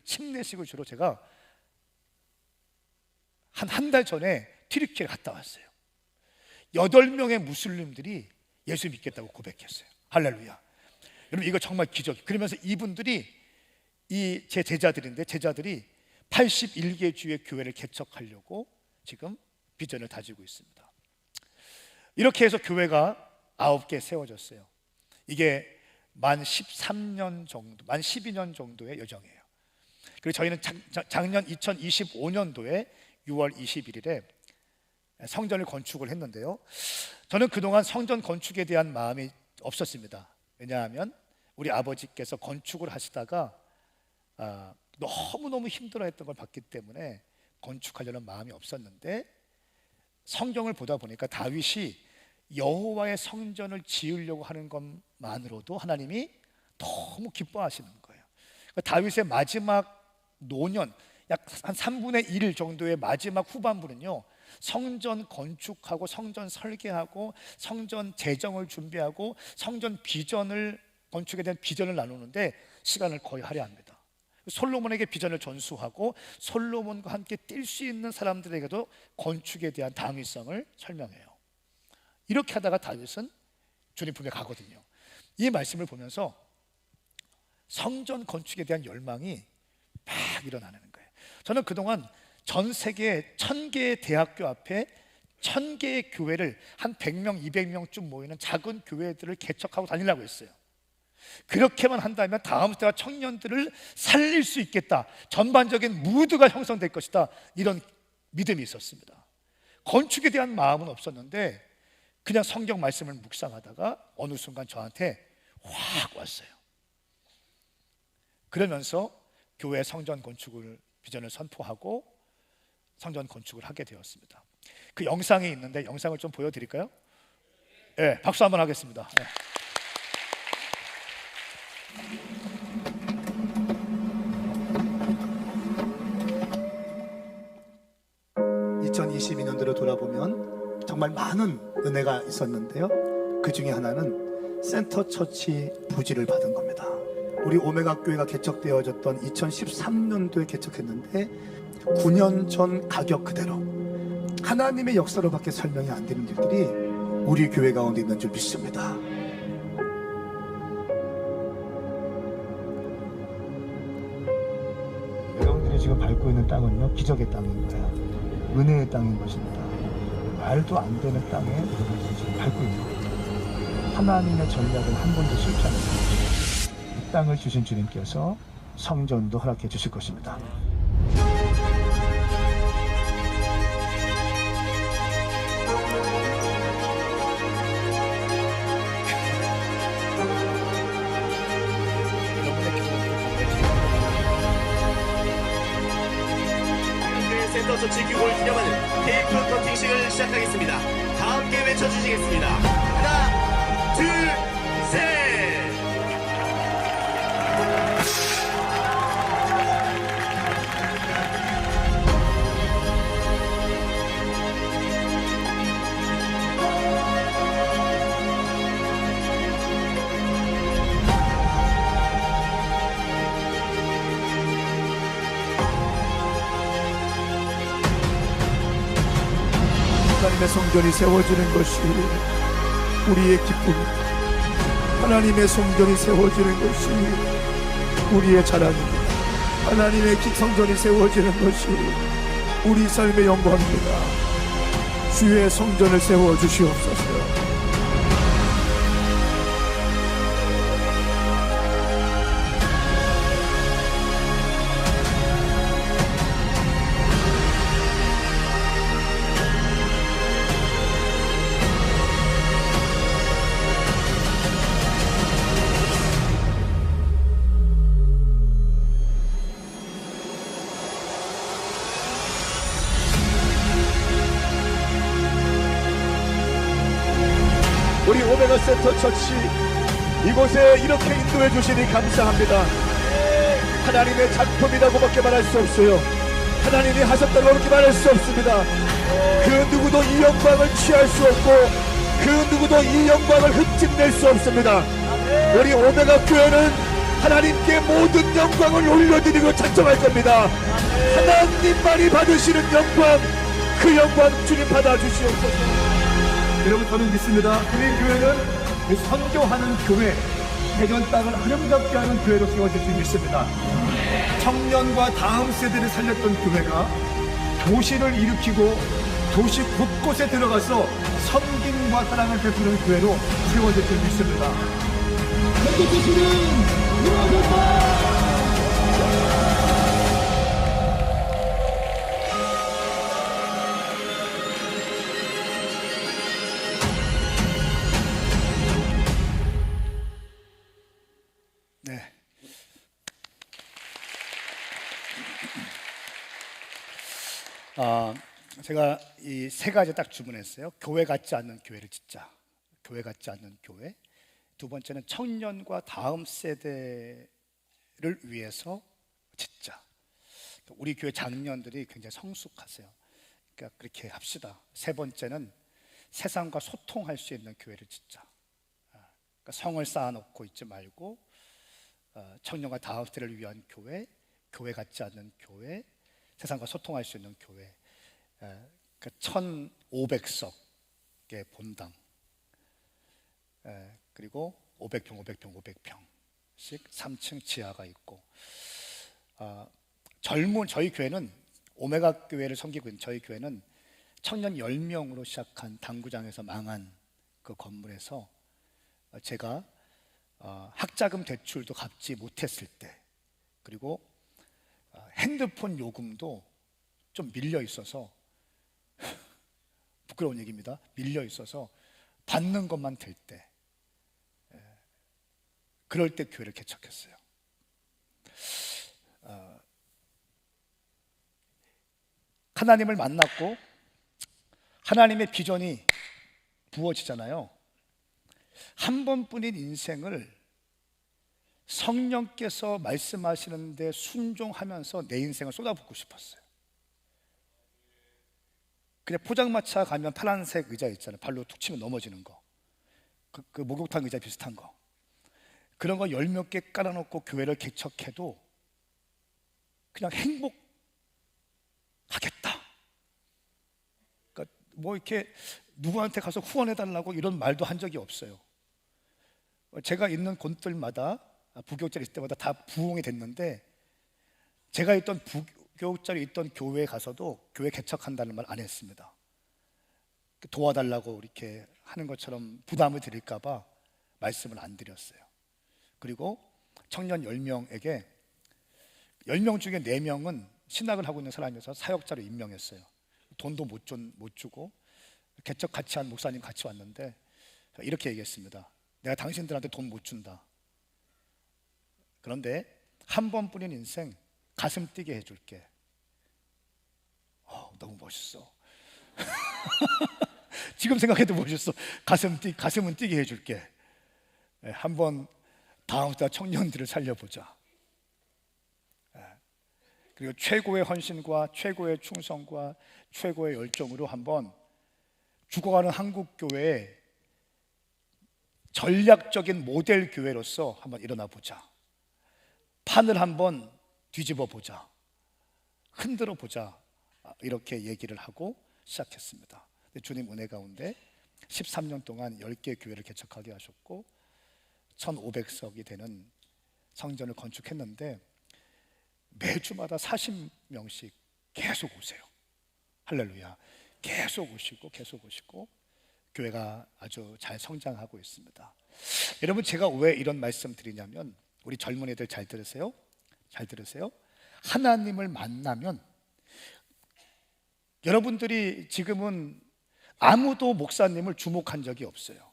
주로 제가 한 달 전에 튀르키예를 갔다 왔어요. 8명의 무슬림들이 예수 믿겠다고 고백했어요. 할렐루야. 여러분, 이거 정말 기적이에요. 그러면서 이분들이 제 제자들인데, 제자들이 81개 주의 교회를 개척하려고 지금 비전을 다지고 있습니다. 이렇게 해서 교회가 9개 세워졌어요. 이게 만 13년 정도, 만 12년 정도의 여정이에요. 그리고 저희는 작년 2025년도에 6월 21일에 성전을 건축을 했는데요, 저는 그동안 성전 건축에 대한 마음이 없었습니다. 왜냐하면 우리 아버지께서 건축을 하시다가 너무너무 힘들어했던 걸 봤기 때문에 건축하려는 마음이 없었는데 성경을 보다 보니까 다윗이 여호와의 성전을 지으려고 하는 것만으로도 하나님이 너무 기뻐하시는 거예요. 그러니까 다윗의 마지막 노년, 약 한 3분의 1 정도의 마지막 후반부는요, 성전 건축하고 성전 설계하고 성전 재정을 준비하고 성전 비전을, 건축에 대한 비전을 나누는데 시간을 거의 할애합니다. 솔로몬에게 비전을 전수하고 솔로몬과 함께 뛸 수 있는 사람들에게도 건축에 대한 당위성을 설명해요. 이렇게 하다가 다윗은 주님 품에 가거든요. 이 말씀을 보면서 성전 건축에 대한 열망이 막 일어나는 거예요. 저는 그동안 전 세계 1000개의 대학교 앞에 1000개의 교회를 한 100명, 200명쯤 모이는 작은 교회들을 개척하고 다니려고 했어요. 그렇게만 한다면 다음 때와 청년들을 살릴 수 있겠다, 전반적인 무드가 형성될 것이다, 이런 믿음이 있었습니다. 건축에 대한 마음은 없었는데 그냥 성경 말씀을 묵상하다가 어느 순간 저한테 확 왔어요. 그러면서 교회 성전 건축을 비전을 선포하고 성전 건축을 하게 되었습니다. 그 영상이 있는데 영상을 좀 보여드릴까요? 네, 박수 한번 하겠습니다. 네. 2022년도로 돌아보면 정말 많은 은혜가 있었는데요, 그 중에 하나는 센터 처치 부지를 받은 겁니다. 우리 오메가 교회가 개척되어졌던 2013년도에 개척했는데 9년 전 가격 그대로 하나님의 역사로밖에 설명이 안 되는 일들이 우리 교회 가운데 있는 줄 믿습니다. 여러분들이 지금 밟고 있는 땅은요, 기적의 땅인 거야. 은혜의 땅인 것입니다. 말도 안 되는 땅에 여러분들이 지금 밟고 있는 거예요. 하나님의 전략은 한 번도 실패하지 않습니다. 이 땅을 주신 주님께서 성전도 허락해 주실 것입니다. 센터 처치 규모를 기념하는 테이프 커팅식을 시작하겠습니다. 다 함께 외쳐주시겠습니다. 하나, 둘, 셋! 하나님의 성전이 세워지는 것이 우리의 기쁨입니다. 하나님의 성전이 세워지는 것이 우리의 자랑입니다. 하나님의 성전이 세워지는 것이 우리 삶의 영광입니다. 주의 성전을 세워주시옵소서. 우리 오메가 센터 처치 이곳에 이렇게 인도해 주시니 감사합니다. 하나님의 작품이라고밖에 말할 수 없어요. 하나님이 하셨다고밖에 말할 수 없습니다. 그 누구도 이 영광을 취할 수 없고 그 누구도 이 영광을 흠집낼 수 없습니다. 우리 오메가 교회는 하나님께 모든 영광을 올려드리고 찬송할 겁니다. 하나님만이 받으시는 영광, 그 영광 주님 받아주시옵소서. 여러분, 저는 믿습니다. 우리 교회는 그 선교하는 교회, 대전 땅을 아름답게 하는 교회로 세워질 줄 믿습니다. 청년과 다음 세대를 살렸던 교회가 도시를 일으키고 도시 곳곳에 들어가서 섬김과 사랑을 베푸는 교회로 세워질 줄 믿습니다. 네. 제가 이 세 가지 딱 주문했어요. 교회 같지 않는 교회를 짓자. 교회 같지 않는 교회. 두 번째는 청년과 다음 세대를 위해서 짓자. 우리 교회 장년들이 굉장히 성숙하세요. 그러니까 그렇게 합시다. 세 번째는 세상과 소통할 수 있는 교회를 짓자. 그러니까 성을 쌓아놓고 있지 말고 청년과 다음 세대를 위한 교회, 교회 같지 않는 교회, 세상과 소통할 수 있는 교회. 그러니까 1,500석의 본당, 그리고 500평씩 3층 지하가 있고, 저희 교회는 오메가 교회를 섬기고 있는 저희 교회는 청년 10명으로 시작한 당구장에서 망한 그 건물에서 제가 학자금 대출도 갚지 못했을 때, 그리고 핸드폰 요금도 좀 밀려 있어서 부끄러운 얘기입니다. 밀려 있어서 받는 것만 될 때, 그럴 때 교회를 개척했어요. 하나님을 만났고 하나님의 비전이 부어지잖아요. 한 번뿐인 인생을 성령께서 말씀하시는데 순종하면서 내 인생을 쏟아붓고 싶었어요. 그냥 포장마차 가면 파란색 의자 있잖아요. 발로 툭 치면 넘어지는 거. 그 목욕탕 의자 비슷한 거. 그런 거 10몇 개 깔아놓고 교회를 개척해도 그냥 행복하겠다. 그러니까 뭐 이렇게 누구한테 가서 후원해달라고 이런 말도 한 적이 없어요. 제가 있는 곳들마다 부교육자리 있을 때마다 다 부흥이 됐는데, 제가 있던 부교육자리 있던 교회에 가서도 교회 개척한다는 말 안 했습니다. 도와달라고 이렇게 하는 것처럼 부담을 드릴까 봐 말씀을 안 드렸어요. 그리고 청년 10명에게 10명 중에 4명은 신학을 하고 있는 사람이어서 사역자로 임명했어요. 돈도 못 주고 개척 같이 한 목사님 같이 왔는데 이렇게 얘기했습니다. 내가 당신들한테 돈 못 준다. 그런데 한 번뿐인 인생 가슴 뛰게 해줄게. 너무 멋있어. 지금 생각해도 멋있어. 가슴은 뛰게 해줄게. 한번 다음 달 청년들을 살려보자. 그리고 최고의 헌신과 최고의 충성과 최고의 열정으로 한번 죽어가는 한국 교회의 전략적인 모델 교회로서 한번 일어나 보자. 판을 한번 뒤집어 보자. 흔들어 보자. 이렇게 얘기를 하고 시작했습니다. 주님 은혜 가운데 13년 동안 10개 교회를 개척하게 하셨고 1,500석이 되는 성전을 건축했는데 매주마다 40명씩 계속 오세요. 할렐루야. 계속 오시고 교회가 아주 잘 성장하고 있습니다. 여러분, 제가 왜 이런 말씀 드리냐면, 우리 젊은이들 잘 들으세요. 하나님을 만나면, 여러분들이 지금은 아무도 목사님을 주목한 적이 없어요.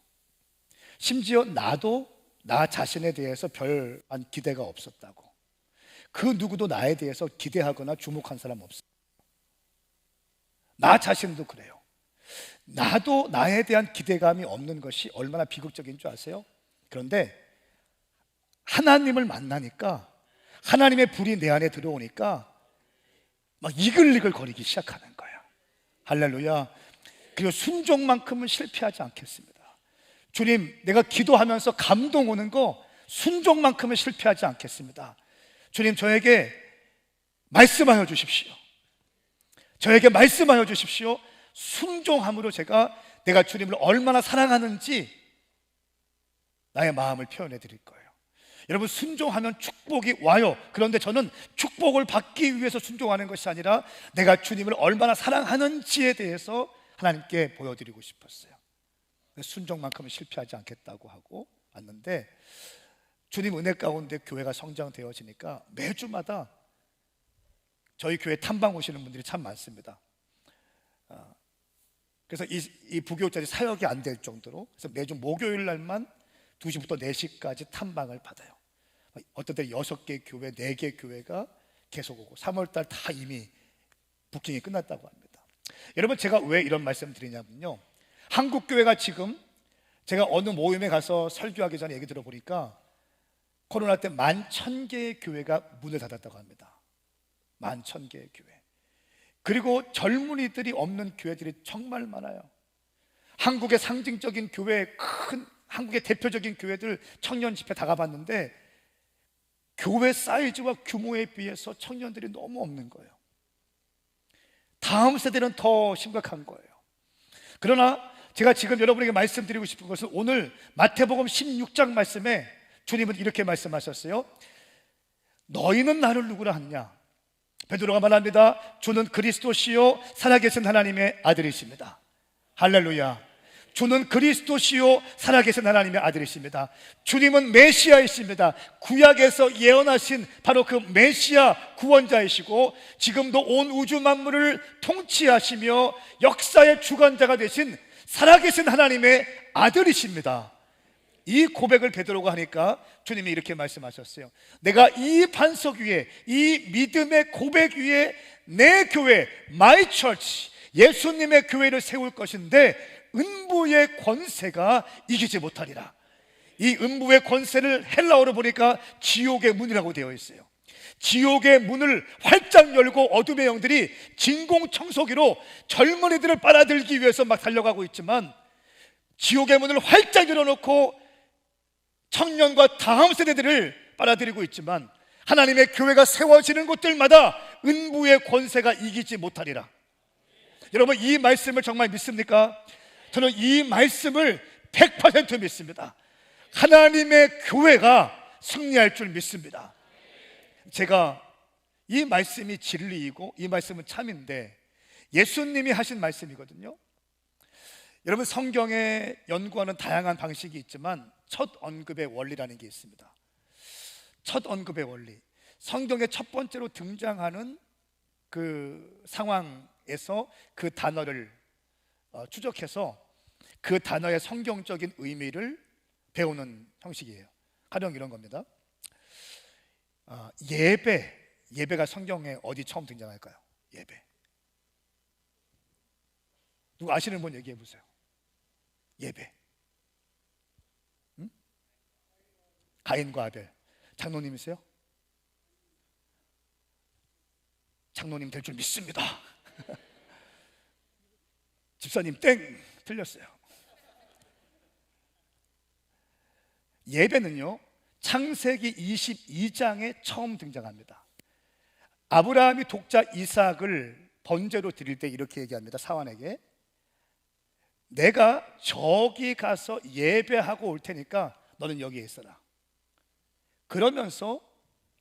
심지어 나도 나 자신에 대해서 별한 기대가 없었다고. 그 누구도 나에 대해서 기대하거나 주목한 사람 없어요. 나 자신도 그래요. 나도 나에 대한 기대감이 없는 것이 얼마나 비극적인 줄 아세요? 그런데 하나님을 만나니까, 하나님의 불이 내 안에 들어오니까 막 이글이글 거리기 시작하는 거야. 할렐루야. 그리고 순종만큼은 실패하지 않겠습니다. 주님, 내가 기도하면서 감동 오는 거 순종만큼은 실패하지 않겠습니다. 주님, 저에게 말씀하여 주십시오. 순종함으로 내가 주님을 얼마나 사랑하는지 나의 마음을 표현해 드릴 거예요. 여러분, 순종하면 축복이 와요. 그런데 저는 축복을 받기 위해서 순종하는 것이 아니라 내가 주님을 얼마나 사랑하는지에 대해서 하나님께 보여드리고 싶었어요. 순종만큼은 실패하지 않겠다고 하고 왔는데, 주님 은혜 가운데 교회가 성장되어지니까 매주마다 저희 교회 탐방 오시는 분들이 참 많습니다. 그래서 이 부교육자리 사역이 안 될 정도로, 그래서 매주 목요일 날만 2시부터 4시까지 탐방을 받아요. 어떤 때 6개 교회, 4개 교회가 계속 오고, 3월달 다 이미 부킹이 끝났다고 합니다. 여러분, 제가 왜 이런 말씀 드리냐면요, 한국 교회가 지금, 제가 어느 모임에 가서 설교하기 전에 얘기 들어보니까 코로나 때 11,000개의 교회가 문을 닫았다고 합니다. 11,000개의 교회. 그리고 젊은이들이 없는 교회들이 정말 많아요. 한국의 상징적인 교회, 큰 한국의 대표적인 교회들 청년 집회 다 가봤는데 교회 사이즈와 규모에 비해서 청년들이 너무 없는 거예요. 다음 세대는 더 심각한 거예요. 그러나 제가 지금 여러분에게 말씀드리고 싶은 것은, 오늘 마태복음 16장 말씀에 주님은 이렇게 말씀하셨어요. 너희는 나를 누구라 하냐? 베드로가 말합니다. 주는 그리스도시요 살아계신 하나님의 아들이십니다. 할렐루야. 주는 그리스도시요 살아계신 하나님의 아들이십니다. 주님은 메시아이십니다. 구약에서 예언하신 바로 그 메시아 구원자이시고, 지금도 온 우주 만물을 통치하시며 역사의 주관자가 되신 살아계신 하나님의 아들이십니다. 이 고백을 베드로가 하니까 주님이 이렇게 말씀하셨어요. 내가 이 반석 위에, 이 믿음의 고백 위에 내 교회, my church, 예수님의 교회를 세울 것인데 음부의 권세가 이기지 못하리라. 이 음부의 권세를 헬라어로 보니까 지옥의 문이라고 되어 있어요. 지옥의 문을 활짝 열고 어둠의 영들이 진공청소기로 젊은이들을 빨아들이기 위해서 막 달려가고 있지만, 지옥의 문을 활짝 열어놓고 청년과 다음 세대들을 빨아들이고 있지만, 하나님의 교회가 세워지는 곳들마다 음부의 권세가 이기지 못하리라. 여러분, 이 말씀을 정말 믿습니까? 저는 이 말씀을 100% 믿습니다. 하나님의 교회가 승리할 줄 믿습니다. 제가 이 말씀이 진리이고 이 말씀은 참인데 예수님이 하신 말씀이거든요. 여러분, 성경에 연구하는 다양한 방식이 있지만 첫 언급의 원리라는 게 있습니다. 첫 언급의 원리, 성경의 첫 번째로 등장하는 그 상황에서 그 단어를 추적해서 그 단어의 성경적인 의미를 배우는 형식이에요. 가령 이런 겁니다. 예배가 성경에 어디 처음 등장할까요? 예배. 누구 아시는 분 얘기해 보세요. 예배. 응? 가인과 아벨. 장로님이세요? 장로님 될 줄 믿습니다. 집사님 땡, 틀렸어요. 예배는요, 창세기 22장에 처음 등장합니다. 아브라함이 독자 이삭을 번제로 드릴 때 이렇게 얘기합니다. 사환에게, 내가 저기 가서 예배하고 올 테니까 너는 여기에 있어라. 그러면서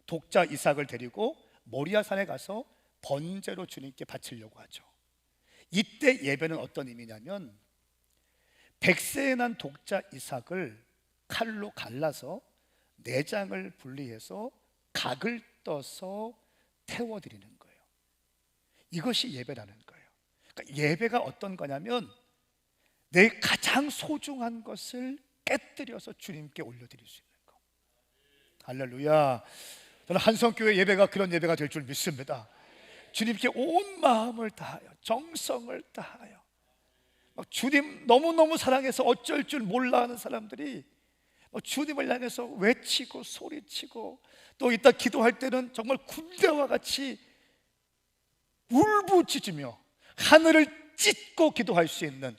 독자 이삭을 데리고 모리아산에 가서 번제로 주님께 바치려고 하죠. 이때 예배는 어떤 의미냐면, 100세에 난 독자 이삭을 칼로 갈라서 내장을 분리해서 각을 떠서 태워드리는 거예요. 이것이 예배라는 거예요. 그러니까 예배가 어떤 거냐면, 내 가장 소중한 것을 깨뜨려서 주님께 올려드릴 수 있는 거. 할렐루야. 저는 한성교회 예배가 그런 예배가 될 줄 믿습니다. 주님께 온 마음을 다하여, 정성을 다하여, 막 주님 너무너무 사랑해서 어쩔 줄 몰라 하는 사람들이 주님을 향해서 외치고 소리치고, 또 이따 기도할 때는 정말 군대와 같이 울부짖으며 하늘을 찢고 기도할 수 있는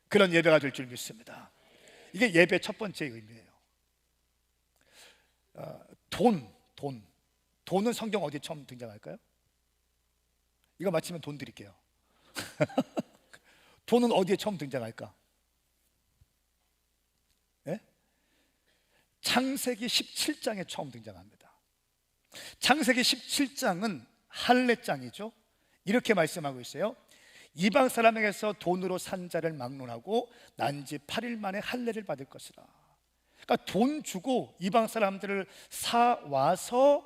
그런 예배가 될 줄 믿습니다. 이게 예배의 첫 번째 의미예요. 돈은 성경 어디 처음 등장할까요? 이거 맞히면 돈 드릴게요. 돈은 어디에 처음 등장할까? 네? 창세기 17장에 처음 등장합니다. 창세기 17장은 할례장이죠. 이렇게 말씀하고 있어요. 이방 사람에게서 돈으로 산 자를 막론하고 난 지 8일 만에 할례를 받을 것이라. 그러니까 돈 주고 이방 사람들을 사 와서라도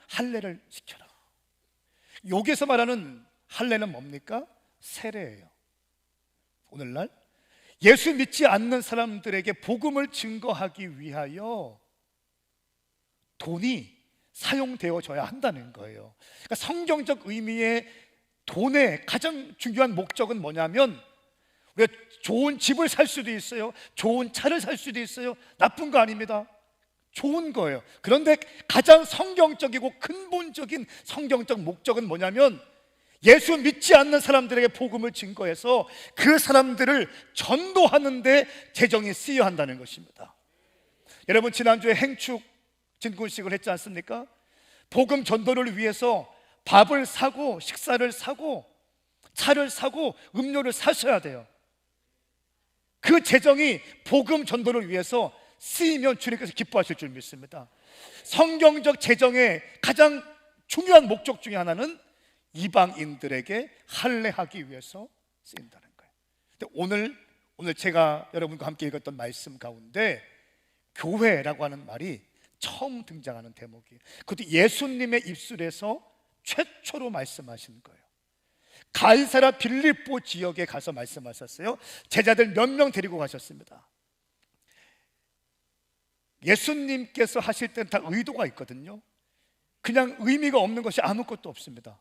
할례를 시켜라. 여기서 말하는 할례는 뭡니까? 세례예요. 오늘날 예수 믿지 않는 사람들에게 복음을 증거하기 위하여 돈이 사용되어져야 한다는 거예요. 그러니까 성경적 의미의 돈의 가장 중요한 목적은 뭐냐면, 우리가 좋은 집을 살 수도 있어요, 좋은 차를 살 수도 있어요. 나쁜 거 아닙니다. 좋은 거예요. 그런데 가장 성경적이고 근본적인 성경적 목적은 뭐냐면, 예수 믿지 않는 사람들에게 복음을 증거해서 그 사람들을 전도하는 데 재정이 쓰여야 한다는 것입니다. 여러분, 지난주에 행축 진군식을 했지 않습니까? 복음 전도를 위해서 밥을 사고 식사를 사고 차를 사고 음료를 사셔야 돼요. 그 재정이 복음 전도를 위해서 쓰이면 주님께서 기뻐하실 줄 믿습니다. 성경적 재정의 가장 중요한 목적 중에 하나는 이방인들에게 할례하기 위해서 쓰인다는 거예요. 근데 오늘 제가 여러분과 함께 읽었던 말씀 가운데 교회라고 하는 말이 처음 등장하는 대목이에요. 그것도 예수님의 입술에서 최초로 말씀하신 거예요. 가이사라 빌립보 지역에 가서 말씀하셨어요. 제자들 몇 명 데리고 가셨습니다. 예수님께서 하실 때는 다 의도가 있거든요. 그냥 의미가 없는 것이 아무것도 없습니다.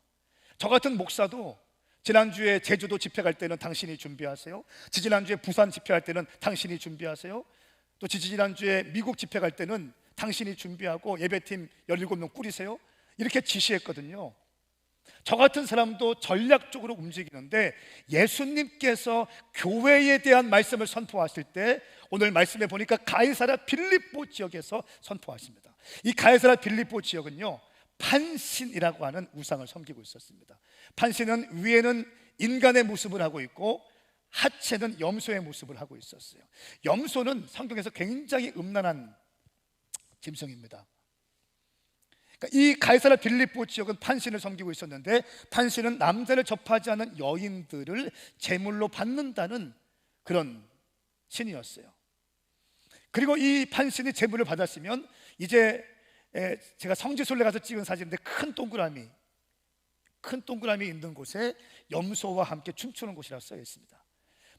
저 같은 목사도 지난주에 제주도 집회 갈 때는 당신이 준비하세요. 지지난주에 부산 집회할 때는 당신이 준비하세요. 또 지지난주에 미국 집회 갈 때는 당신이 준비하고 예배팀 17명 꾸리세요. 이렇게 지시했거든요. 저 같은 사람도 전략적으로 움직이는데, 예수님께서 교회에 대한 말씀을 선포하실 때 오늘 말씀에 보니까 가이사라 빌립보 지역에서 선포하십니다. 이 가이사라 빌립보 지역은요, 판신이라고 하는 우상을 섬기고 있었습니다. 판신은 위에는 인간의 모습을 하고 있고 하체는 염소의 모습을 하고 있었어요. 염소는 성경에서 굉장히 음란한 짐승입니다. 그러니까 이 가이사라 빌립보 지역은 판신을 섬기고 있었는데, 판신은 남자를 접하지 않은 여인들을 제물로 받는다는 그런 신이었어요. 그리고 이 판신이 제물을 받았으면 이제 제가 성지순례 가서 찍은 사진인데 큰 동그라미 있는 곳에 염소와 함께 춤추는 곳이라고 써 있습니다.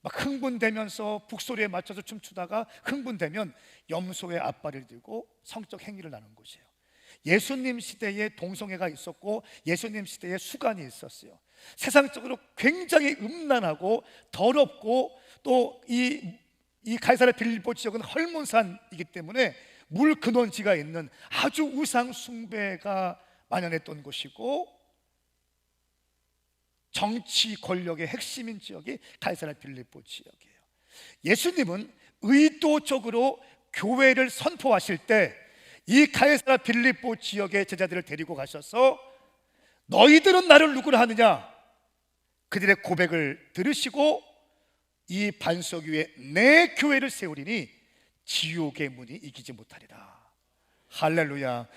막 흥분되면서 북소리에 맞춰서 춤추다가 흥분되면 염소의 앞발을 들고 성적 행위를 나눈 곳이에요. 예수님 시대에 동성애가 있었고 예수님 시대에 수간이 있었어요. 세상적으로 굉장히 음란하고 더럽고, 또 이 가이사라 빌립보 지역은 헐몬산이기 때문에 물 근원지가 있는 아주 우상 숭배가 만연했던 곳이고, 정치 권력의 핵심인 지역이 가이사라 빌립보 지역이에요. 예수님은 의도적으로 교회를 선포하실 때 이 가이사라 빌립보 지역의 제자들을 데리고 가셔서, 너희들은 나를 누구라 하느냐, 그들의 고백을 들으시고 이 반석 위에 내 교회를 세우리니 지옥의 문이 이기지 못하리라. 할렐루야.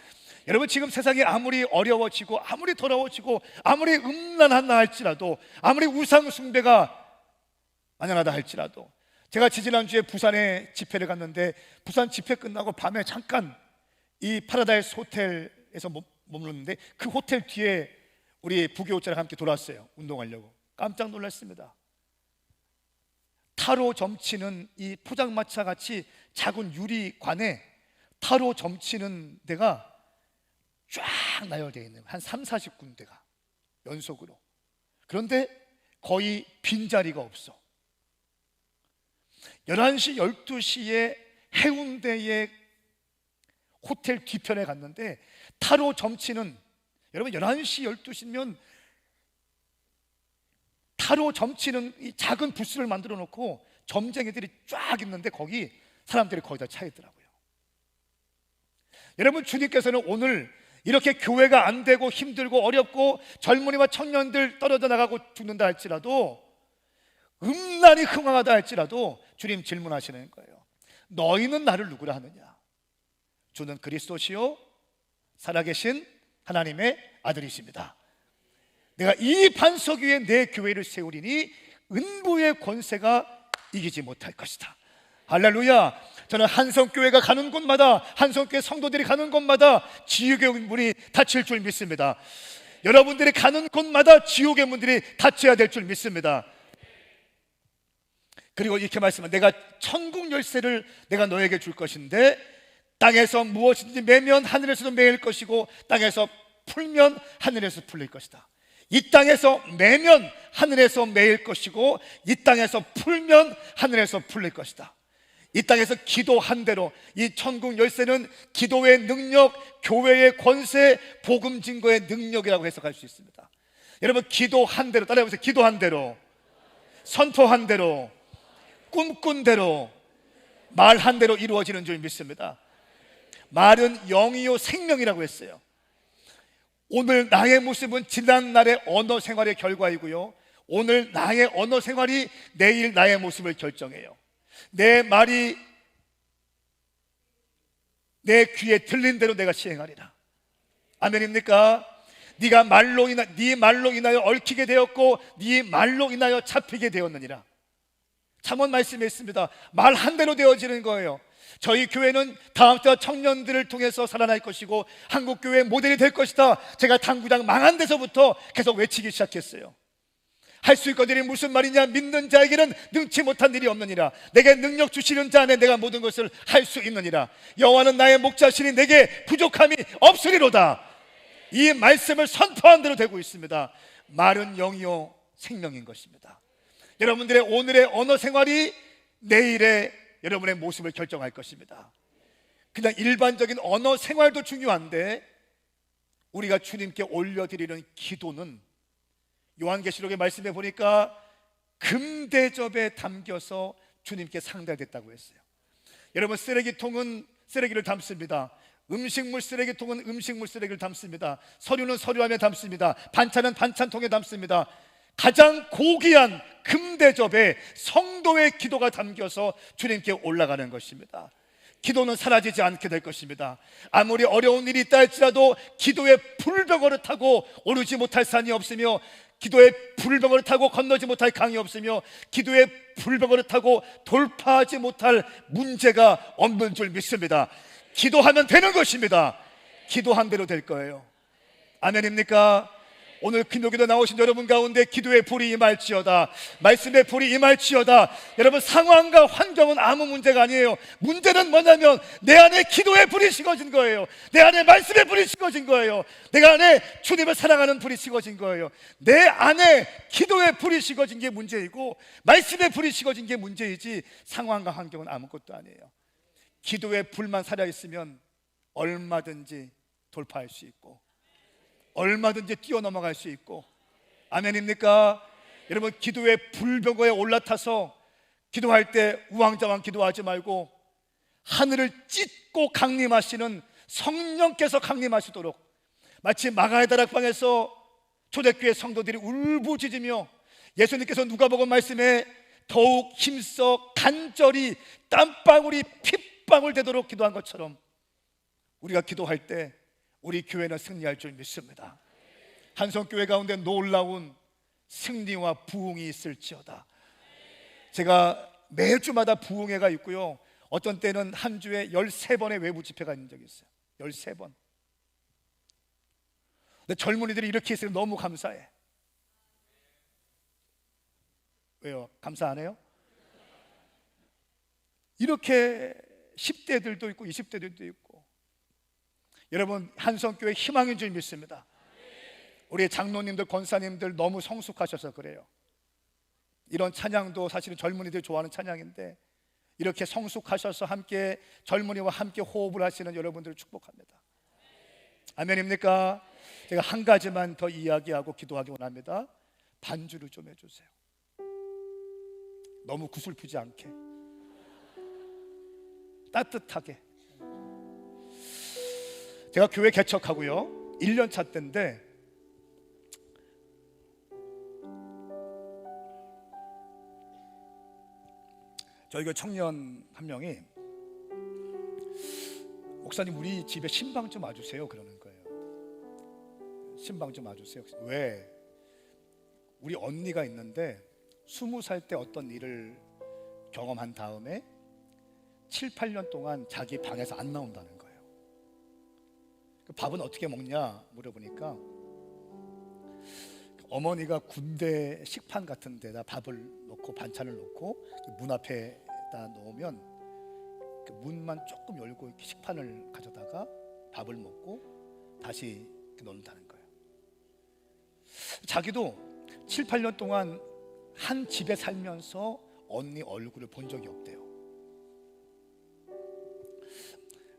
여러분, 지금 세상이 아무리 어려워지고 아무리 더러워지고 아무리 음란하다 할지라도, 아무리 우상 숭배가 만연하다 할지라도, 제가 지지난주에 부산에 집회를 갔는데 부산 집회 끝나고 밤에 잠깐 이 파라다이스 호텔에서 머물렀는데 그 호텔 뒤에 우리 부교육자랑 함께 돌았어요. 운동하려고. 깜짝 놀랐습니다. 타로 점치는 이 포장마차 같이 작은 유리관에 타로 점치는 데가 쫙 나열되어 있는 한 30-40군데가 연속으로. 그런데 거의 빈자리가 없어. 11시, 12시에 해운대에 호텔 뒤편에 갔는데 타로 점치는, 여러분 11시, 12시면 타로 점치는 이 작은 부스를 만들어 놓고 점쟁이들이 쫙 있는데 거기 사람들이 거의 다 차 있더라고요. 여러분, 주님께서는 오늘 이렇게 교회가 안 되고 힘들고 어렵고 젊은이와 청년들 떨어져 나가고 죽는다 할지라도, 음란이 흥황하다 할지라도 주님 질문하시는 거예요. 너희는 나를 누구라 하느냐? 주는 그리스도시요 살아계신 하나님의 아들이십니다. 내가 이 반석 위에 내 교회를 세우리니 은부의 권세가 이기지 못할 것이다. 할렐루야. 저는 한성교회가 가는 곳마다, 한성교회 성도들이 가는 곳마다 지옥의 문이 닫힐 줄 믿습니다. 여러분들이 가는 곳마다 지옥의 문들이 닫혀야 될 줄 믿습니다. 그리고 이렇게 말씀합니다. 내가 천국 열쇠를 내가 너에게 줄 것인데 땅에서 무엇이든지 매면 하늘에서도 매일 것이고 땅에서 풀면 하늘에서 풀릴 것이다. 이 땅에서 매면 하늘에서 매일 것이고 이 땅에서 풀면 하늘에서 풀릴 것이다. 이 땅에서 기도한 대로 이 천국 열쇠는 기도의 능력, 교회의 권세, 복음 증거의 능력이라고 해석할 수 있습니다. 여러분, 기도한 대로, 따라해보세요. 기도한 대로, 선포한 대로, 꿈꾼 대로, 말한 대로 이루어지는 줄 믿습니다. 말은 영이요 생명이라고 했어요. 오늘 나의 모습은 지난날의 언어 생활의 결과이고요, 오늘 나의 언어 생활이 내일 나의 모습을 결정해요. 내 말이 내 귀에 들린 대로 내가 시행하리라. 아멘입니까? 네 말로 인하여 얽히게 되었고 네 말로 인하여 잡히게 되었느니라. 잠언 말씀에 있습니다. 말한 대로 되어지는 거예요. 저희 교회는 다음 주 청년들을 통해서 살아날 것이고 한국교회의 모델이 될 것이다. 제가 당구장 망한 데서부터 계속 외치기 시작했어요. 할 수 있거든이 무슨 말이냐? 믿는 자에게는 능치 못한 일이 없느니라. 내게 능력 주시는 자 안에 내가 모든 것을 할 수 있느니라. 여호와는 나의 목자시니 내게 부족함이 없으리로다. 이 말씀을 선포한 대로 되고 있습니다. 말은 영이요 생명인 것입니다. 여러분들의 오늘의 언어 생활이 내일의 여러분의 모습을 결정할 것입니다. 그냥 일반적인 언어 생활도 중요한데 우리가 주님께 올려드리는 기도는 요한계시록의 말씀에 보니까 금대접에 담겨서 주님께 상달됐다고 했어요. 여러분, 쓰레기통은 쓰레기를 담습니다. 음식물 쓰레기통은 음식물 쓰레기를 담습니다. 서류는 서류함에 담습니다. 반찬은 반찬통에 담습니다. 가장 고귀한 금대접에 성도의 기도가 담겨서 주님께 올라가는 것입니다. 기도는 사라지지 않게 될 것입니다. 아무리 어려운 일이 있다 할지라도 기도의 불병거를 타고 오르지 못할 산이 없으며 기도의 불병거를 타고 건너지 못할 강이 없으며 기도의 불병거를 타고 돌파하지 못할 문제가 없는 줄 믿습니다. 기도하면 되는 것입니다. 기도한 대로 될 거예요. 아멘입니까? 오늘 기도기도 나오신 여러분 가운데 기도의 불이 임할지어다, 말씀의 불이 임할지어다. 여러분, 상황과 환경은 아무 문제가 아니에요. 문제는 뭐냐면 내 안에 기도의 불이 식어진 거예요. 내 안에 말씀의 불이 식어진 거예요. 내가 안에 주님을 사랑하는 불이 식어진 거예요. 내 안에 기도의 불이 식어진 게 문제이고 말씀의 불이 식어진 게 문제이지 상황과 환경은 아무것도 아니에요. 기도의 불만 살아있으면 얼마든지 돌파할 수 있고 얼마든지 뛰어넘어갈 수 있고, 아멘입니까? 여러분, 기도의 불병거에 올라타서 기도할 때 우왕좌왕 기도하지 말고 하늘을 찢고 강림하시는 성령께서 강림하시도록, 마치 마가의 다락방에서 초대교회 성도들이 울부짖으며 예수님께서 누가복음 말씀에 더욱 힘써 간절히 땀방울이 핏방울 되도록 기도한 것처럼 우리가 기도할 때 우리 교회는 승리할 줄 믿습니다. 한성교회 가운데 놀라운 승리와 부흥이 있을지어다. 제가 매주마다 부흥회가 있고요, 어떤 때는 한 주에 13번의 외부 집회가 있는 적이 있어요. 13번. 근데 젊은이들이 이렇게 있으면 너무 감사해. 왜요? 감사 안 해요? 이렇게 10대들도 있고 20대들도 있고, 여러분, 한성교회 희망인 줄 믿습니다. 우리 장로님들, 권사님들 너무 성숙하셔서 그래요. 이런 찬양도 사실은 젊은이들이 좋아하는 찬양인데 이렇게 성숙하셔서 함께 젊은이와 함께 호흡을 하시는 여러분들을 축복합니다. 아멘입니까? 제가 한 가지만 더 이야기하고 기도하기 원합니다. 반주를 좀 해주세요. 너무 구슬프지 않게, 따뜻하게. 제가 교회 개척하고요 1년 차 때인데 저희 교 청년 한 명이 목사님 우리 집에 신방 좀 와주세요 그러는 거예요. 신방 좀 와주세요. 왜? 우리 언니가 있는데 20살 때 어떤 일을 경험한 다음에 7, 8년 동안 자기 방에서 안 나온다는 거예요. 밥은 어떻게 먹냐 물어보니까 어머니가 군대 식판 같은 데다 밥을 넣고 반찬을 넣고 문 앞에다 놓으면 그 문만 조금 열고 이렇게 식판을 가져다가 밥을 먹고 다시 이렇게 놓는다는 거예요. 자기도 7, 8년 동안 한 집에 살면서 언니 얼굴을 본 적이 없대요.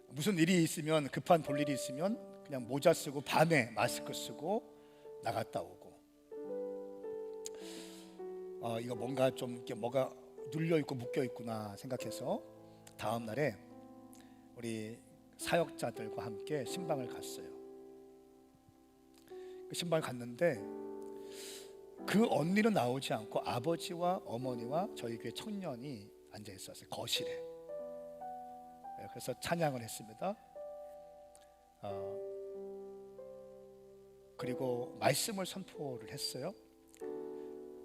무슨 일이 있으면, 급한 볼 일이 있으면 그냥 모자 쓰고 밤에 마스크 쓰고 나갔다 오고, 이거 뭔가 좀 이렇게 뭐가 눌려있고 묶여있구나 생각해서 다음 날에 우리 사역자들과 함께 신방을 갔어요. 그 신방을 갔는데 그 언니는 나오지 않고 아버지와 어머니와 저희 교회 청년이 앉아 있었어요, 거실에. 그래서 찬양을 했습니다. 그리고 말씀을 선포를 했어요.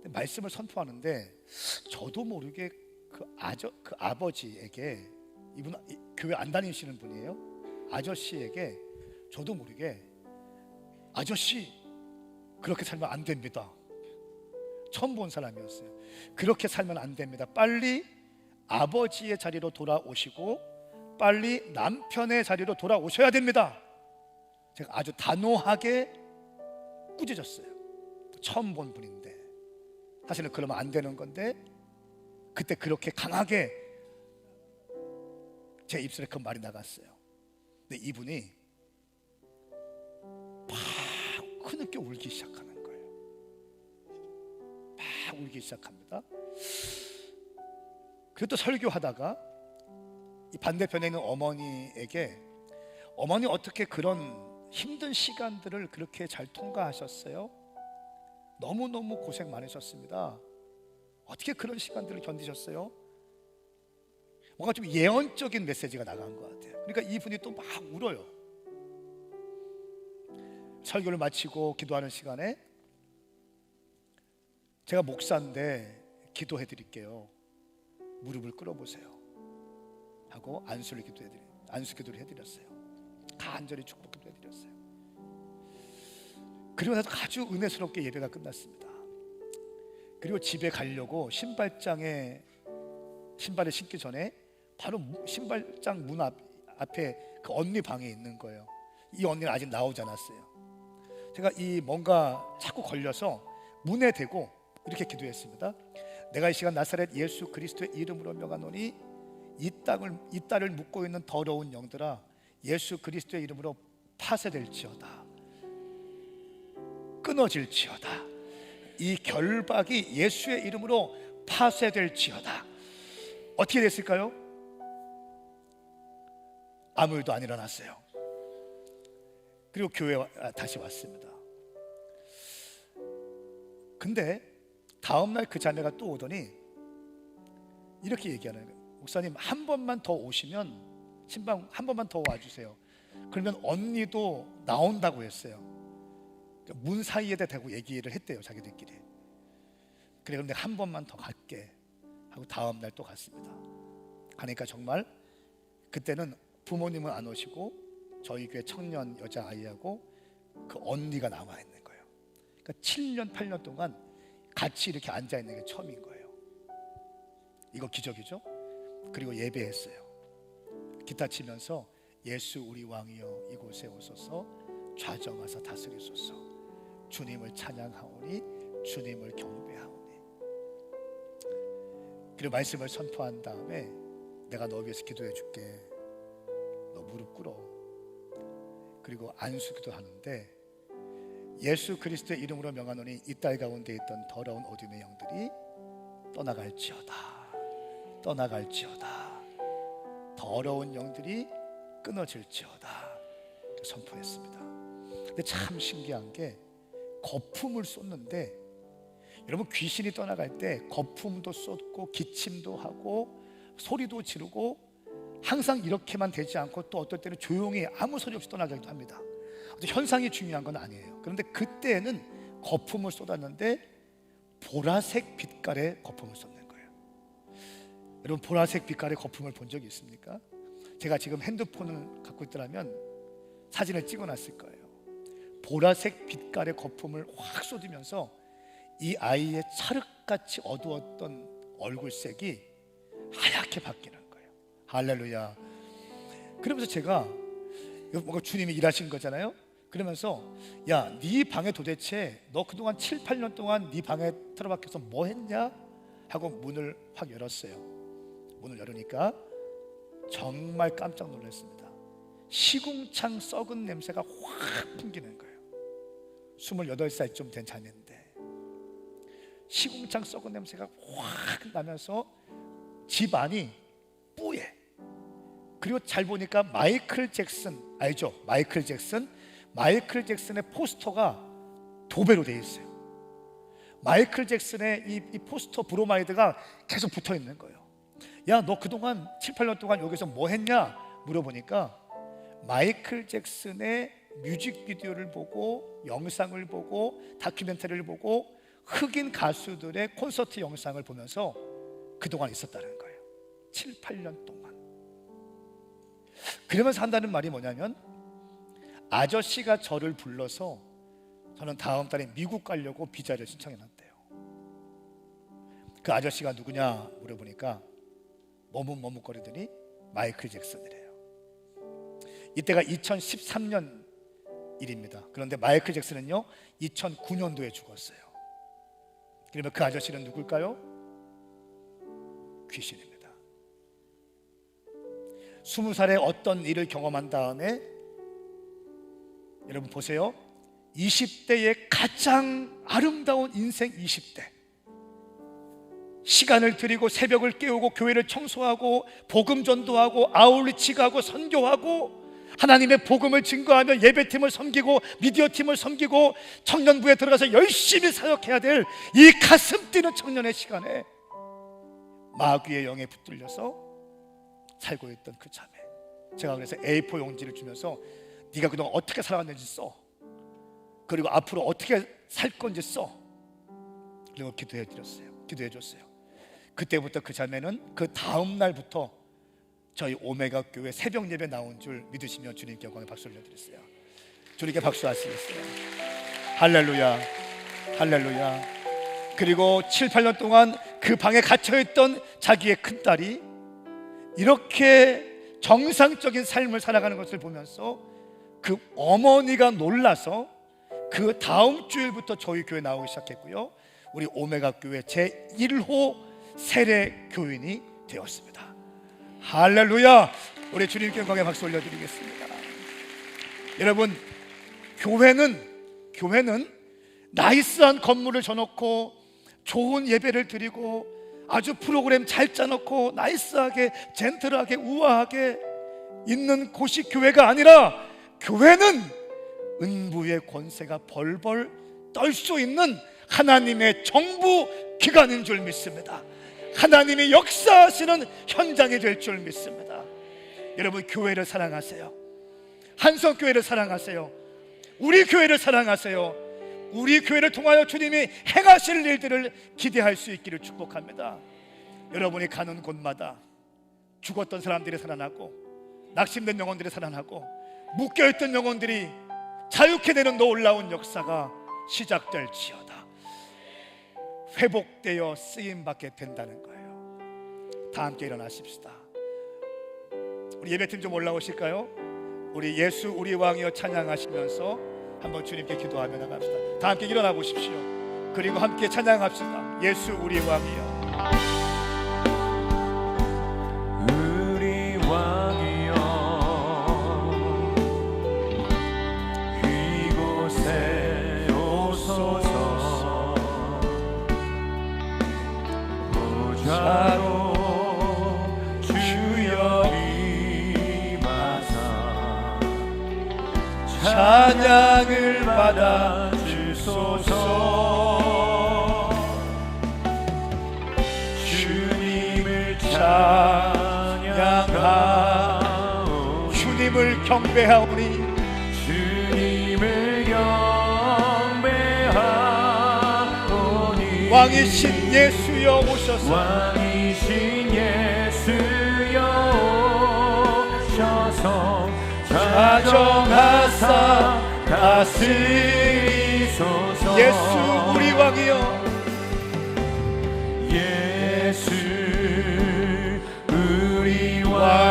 말씀을 선포하는데 저도 모르게 그 아버지에게, 이분 교회 안 다니시는 분이에요. 아저씨에게 저도 모르게 아저씨 그렇게 살면 안 됩니다. 처음 본 사람이었어요. 그렇게 살면 안 됩니다. 빨리 아버지의 자리로 돌아오시고 빨리 남편의 자리로 돌아오셔야 됩니다. 제가 아주 단호하게 꾸짖었어요. 처음 본 분인데, 사실은 그러면 안 되는 건데 그때 그렇게 강하게 제 입술에 그 말이 나갔어요. 근데 이분이 막 크게 울기 시작하는 거예요. 막 울기 시작합니다. 그리고 또 설교하다가 이 반대편에 있는 어머니에게, 어머니 어떻게 그런 힘든 시간들을 그렇게 잘 통과하셨어요? 너무너무 고생 많으셨습니다. 어떻게 그런 시간들을 견디셨어요? 뭔가 좀 예언적인 메시지가 나간 것 같아요. 그러니까 이분이 또 막 울어요. 설교를 마치고 기도하는 시간에 제가 목사인데 기도해 드릴게요. 무릎을 꿇어보세요 하고 안수 기도를 해드렸어요. 간절히 축복 기도 해드렸어요. 그리고 나서 아주 은혜스럽게 예배가 끝났습니다. 그리고 집에 가려고 신발을 신기 전에 바로 신발장 문 앞에 그 언니 방에 있는 거예요. 이 언니는 아직 나오지 않았어요. 제가 이 뭔가 자꾸 걸려서 문에 대고 이렇게 기도했습니다. 내가 이 시간 나사렛 예수 그리스도의 이름으로 명하노니 이 딸을 묶고 있는 더러운 영들아, 예수 그리스도의 이름으로 파쇄될지어다, 끊어질지어다. 이 결박이 예수의 이름으로 파쇄될지어다. 어떻게 됐을까요? 아무 일도 안 일어났어요. 그리고 교회에 다시 왔습니다. 근데 다음날 그 자매가 또 오더니 이렇게 얘기하는 거예요. 목사님, 한 번만 더 오시면, 신방 한 번만 더 와주세요. 그러면 언니도 나온다고 했어요. 문 사이에다 대고 얘기를 했대요, 자기들끼리. 그래, 그럼 내가 한 번만 더 갈게 하고 다음날 또 갔습니다. 가니까 정말 그때는 부모님은 안 오시고 저희 교회 청년 여자아이하고 그 언니가 남아있는 거예요. 그러니까 7년 8년 동안 같이 이렇게 앉아있는 게 처음인 거예요. 이거 기적이죠? 그리고 예배했어요. 기타 치면서 예수 우리 왕이여 이곳에 오소서, 좌정하사 다스리소서, 주님을 찬양하오니 주님을 경배하오니. 그리고 말씀을 선포한 다음에 내가 너 위해서 기도해 줄게, 너 무릎 꿇어. 그리고 안수기도 하는데 예수 그리스도의 이름으로 명하노니 이 딸 가운데 있던 더러운 어둠의 영들이 떠나갈지어다, 떠나갈지어다. 더러운 영들이 끊어질지어다 선포했습니다. 근데 참 신기한 게 거품을 쏟는데, 여러분 귀신이 떠나갈 때 거품도 쏟고 기침도 하고 소리도 지르고 항상 이렇게만 되지 않고 또 어떨 때는 조용히 아무 소리 없이 떠나가기도 합니다. 현상이 중요한 건 아니에요. 그런데 그때는 거품을 쏟았는데 보라색 빛깔의 거품을 쏟는 거예요. 여러분 보라색 빛깔의 거품을 본 적이 있습니까? 제가 지금 핸드폰을 갖고 있더라면 사진을 찍어놨을 거예요. 보라색 빛깔의 거품을 확 쏟으면서 이 아이의 찰흙같이 어두웠던 얼굴색이 하얗게 바뀌는 거예요. 할렐루야. 그러면서 제가 뭔가 주님이 일하신 거잖아요. 그러면서 야, 네 방에 도대체 너 그동안 7, 8년 동안 네 방에 틀어박혀서 뭐 했냐? 하고 문을 확 열었어요. 문을 열으니까 정말 깜짝 놀랐습니다. 시궁창 썩은 냄새가 확 풍기는 거예요. 28살쯤 된 자매인데 시궁창 썩은 냄새가 확 나면서 집 안이 뿌예. 그리고 잘 보니까 마이클 잭슨 알죠? 마이클 잭슨의 포스터가 도배로 되어 있어요. 마이클 잭슨의 이 포스터 브로마이드가 계속 붙어 있는 거예요. 야, 너 그동안 7, 8년 동안 여기서 뭐 했냐? 물어보니까 마이클 잭슨의 뮤직비디오를 보고 영상을 보고 다큐멘터리를 보고 흑인 가수들의 콘서트 영상을 보면서 그동안 있었다는 거예요. 7, 8년 동안. 그러면서 한다는 말이 뭐냐면 아저씨가 저를 불러서 저는 다음 달에 미국 가려고 비자를 신청해놨대요. 그 아저씨가 누구냐 물어보니까 머뭇머뭇거리더니 마이클 잭슨이래요. 이때가 2013년 일입니다. 그런데 마이클 잭슨은요 2009년도에 죽었어요. 그러면 그 아저씨는 누굴까요? 귀신입니다. 20살에 어떤 일을 경험한 다음에 여러분 보세요. 20대의 가장 아름다운 인생 20대 시간을 들이고 새벽을 깨우고 교회를 청소하고 복음 전도하고 아울리치 가고 선교하고 하나님의 복음을 증거하며 예배팀을 섬기고 미디어팀을 섬기고 청년부에 들어가서 열심히 사역해야 될 이 가슴 뛰는 청년의 시간에 마귀의 영에 붙들려서 살고 있던 그 자매, 제가 그래서 A4 용지를 주면서 네가 그동안 어떻게 살아왔는지 써, 그리고 앞으로 어떻게 살 건지 써, 그리고 기도해 줬어요. 그때부터 그 자매는 그 다음 날부터 저희 오메가 교회 새벽 예배 나온 줄 믿으시면 주님께 영광의 박수를 올려드렸어요. 주님께 박수하시겠어요? 할렐루야, 할렐루야. 그리고 7, 8년 동안 그 방에 갇혀있던 자기의 큰딸이 이렇게 정상적인 삶을 살아가는 것을 보면서 그 어머니가 놀라서 그 다음 주일부터 저희 교회 나오기 시작했고요, 우리 오메가 교회 제1호 세례 교인이 되었습니다. 할렐루야. 우리 주님께 영광의 박수 올려드리겠습니다. 여러분, 교회는 나이스한 건물을 져놓고 좋은 예배를 드리고 아주 프로그램 잘 짜놓고 나이스하게 젠틀하게 우아하게 있는 곳이 교회가 아니라, 교회는 은부의 권세가 벌벌 떨 수 있는 하나님의 정부 기관인 줄 믿습니다. 하나님이 역사하시는 현장이 될 줄 믿습니다. 여러분, 교회를 사랑하세요. 한성교회를 사랑하세요. 우리 교회를 사랑하세요. 우리 교회를 통하여 주님이 행하실 일들을 기대할 수 있기를 축복합니다. 여러분이 가는 곳마다 죽었던 사람들이 살아나고 낙심된 영혼들이 살아나고 묶여있던 영혼들이 자유케 되는 놀라운 역사가 시작될지어다. 회복되어 쓰임받게 된다는 거예요. 다 함께 일어나십시다. 우리 예배팀 좀 올라오실까요? 우리 예수 우리 왕이여 찬양하시면서 한번 주님께 기도하며 나갑시다. 다 함께 일어나 보십시오. 그리고 함께 찬양합시다. 예수 우리 왕이여. 우리 왕이여 이곳에 오소서. 보좌로 주여 임하사 찬양을 받아 주소서. 주님을 찬양하오니 주님을 경배하오니 주님을 경배하오니 왕이신 예수여 오셔서 왕이신 예수여 오셔서 자정하사 다스리소서. 예수 우리 왕이여. 예수 우리 왕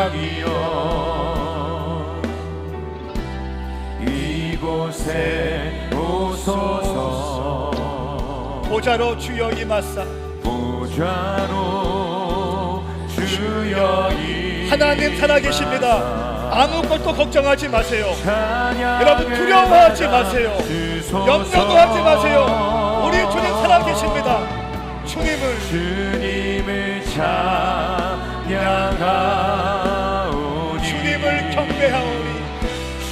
보좌로 주여 임하사. 보좌로 주여 하나님 살아계십니다. 아무것도 걱정하지 마세요. 찬양 여러분 두려워하지 마세요. 염려도 하지 마세요. 우리 주님 살아계십니다. 주님을 찬양하오니 주님을 경배하오니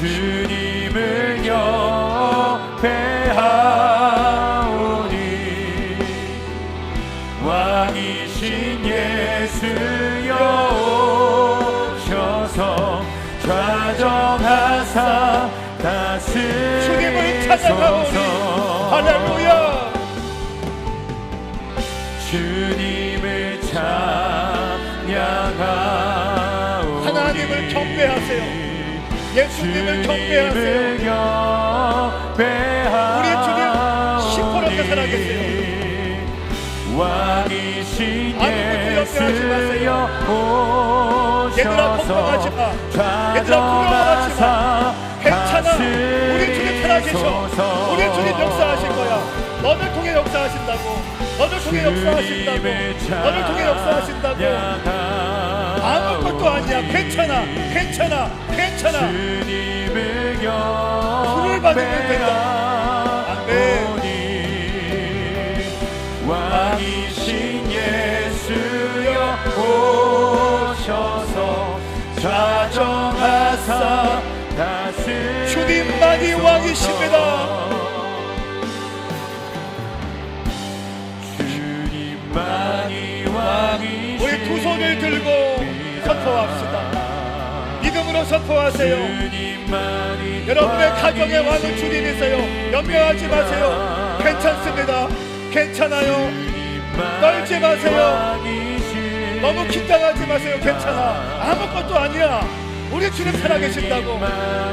주님을 경배하오니 왕이신 예수여 오셔서 좌정하사 주님을 찬양하오니 다스리소서. 할렐루야. 주님을 찬양하오니 하나님을 경배하세요. 예수님을 경배하세요. 우리 주님 시퍼렇게 살아계세요. 왕이신 아무것도 염려하지 예수여 얘들아 걱정하지 마. 얘들아 두려워하지 마. 괜찮아. 우리 주님 살아계셔. 우리 주님 역사하실 거야. 너를 통해 역사하신다고. 너를 통해 역사하신다고. 너를 통해 역사하신다고. 아무것도 아니야. 괜찮아. 괜찮아. 괜찮아. 주님을 불을 받으면 된다. 아멘. 왕이신 예수여 오셔서 좌정하사 다스리소서. 주님만이 왕이십니다. 주님만이 왕이십니다. 우리 두 손을 들고 선포합시다. 믿음으로 선포하세요. 여러분의 가정의 왕은 주님이세요. 염려하지 마세요. 괜찮습니다. 괜찮아요. 떨지 마세요. 너무 긴장하지 마세요. 괜찮아. 아무것도 아니야. 우리 주님 살아계신다고.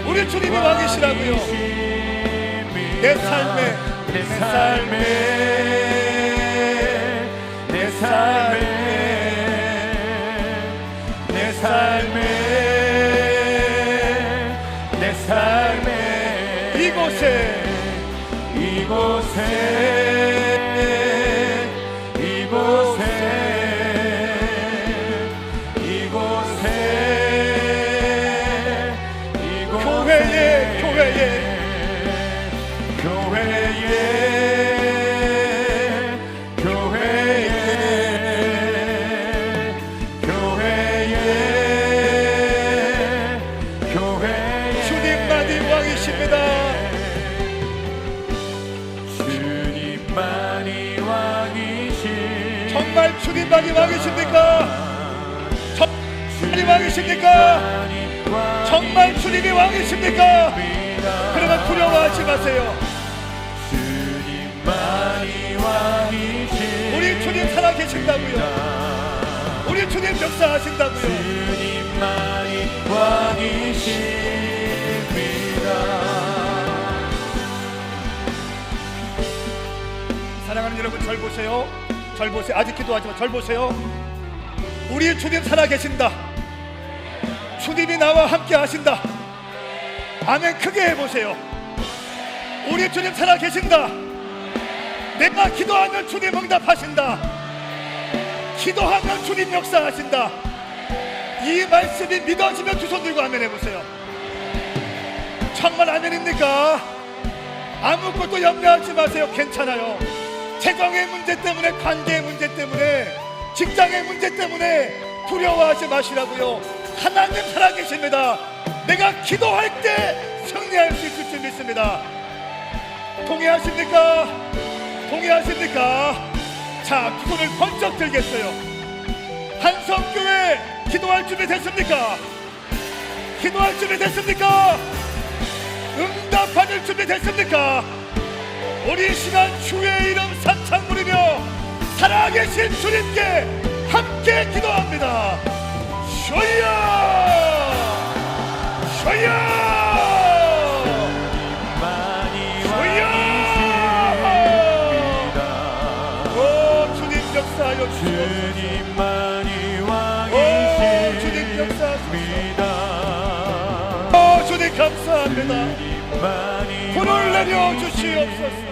우리 주님이 왕이시라고요. 내 삶에 주님만이 왕이십니다. 주님만이 왕이시. 정말 주님만이 왕이십니까? 정말 왕이십니까? 정말 주님이 왕이십니까? 그러면 두려워하지 마세요. 주님만이 왕이시. 우리 주님 살아계신다고요. 우리 주님 역사하신다고요. 주님만이 왕이십니다. 사랑하는 여러분, 절 보세요. 절 보세요. 아직 기도하지만 절 보세요. 우리 주님 살아계신다. 주님이 나와 함께 하신다. 아멘. 크게 해보세요. 우리 주님 살아계신다. 내가 기도하면 주님 응답하신다. 기도하면 주님 역사하신다. 이 말씀이 믿어지면 두 손 들고 아멘 해보세요. 정말 아멘입니까? 아무것도 염려하지 마세요. 괜찮아요. 재정의 문제 때문에, 관계의 문제 때문에, 직장의 문제 때문에 두려워하지 마시라고요. 하나님 살아계십니다. 내가 기도할 때 승리할 수 있을 줄 믿습니다. 동의하십니까? 동의하십니까? 자, 두 손을 번쩍 들겠어요. 한성교회 기도할 준비 됐습니까? 기도할 준비 됐습니까? 응답받을 준비 됐습니까? 우리 이 시간 주의 이름 산창 부리며 살아계신 주님께 함께 기도합니다. 주여! 주여! 주님만이 왕이십니다. 주님 역사하십니다. 주님 감사합니다. 불을 내려 주시옵소서.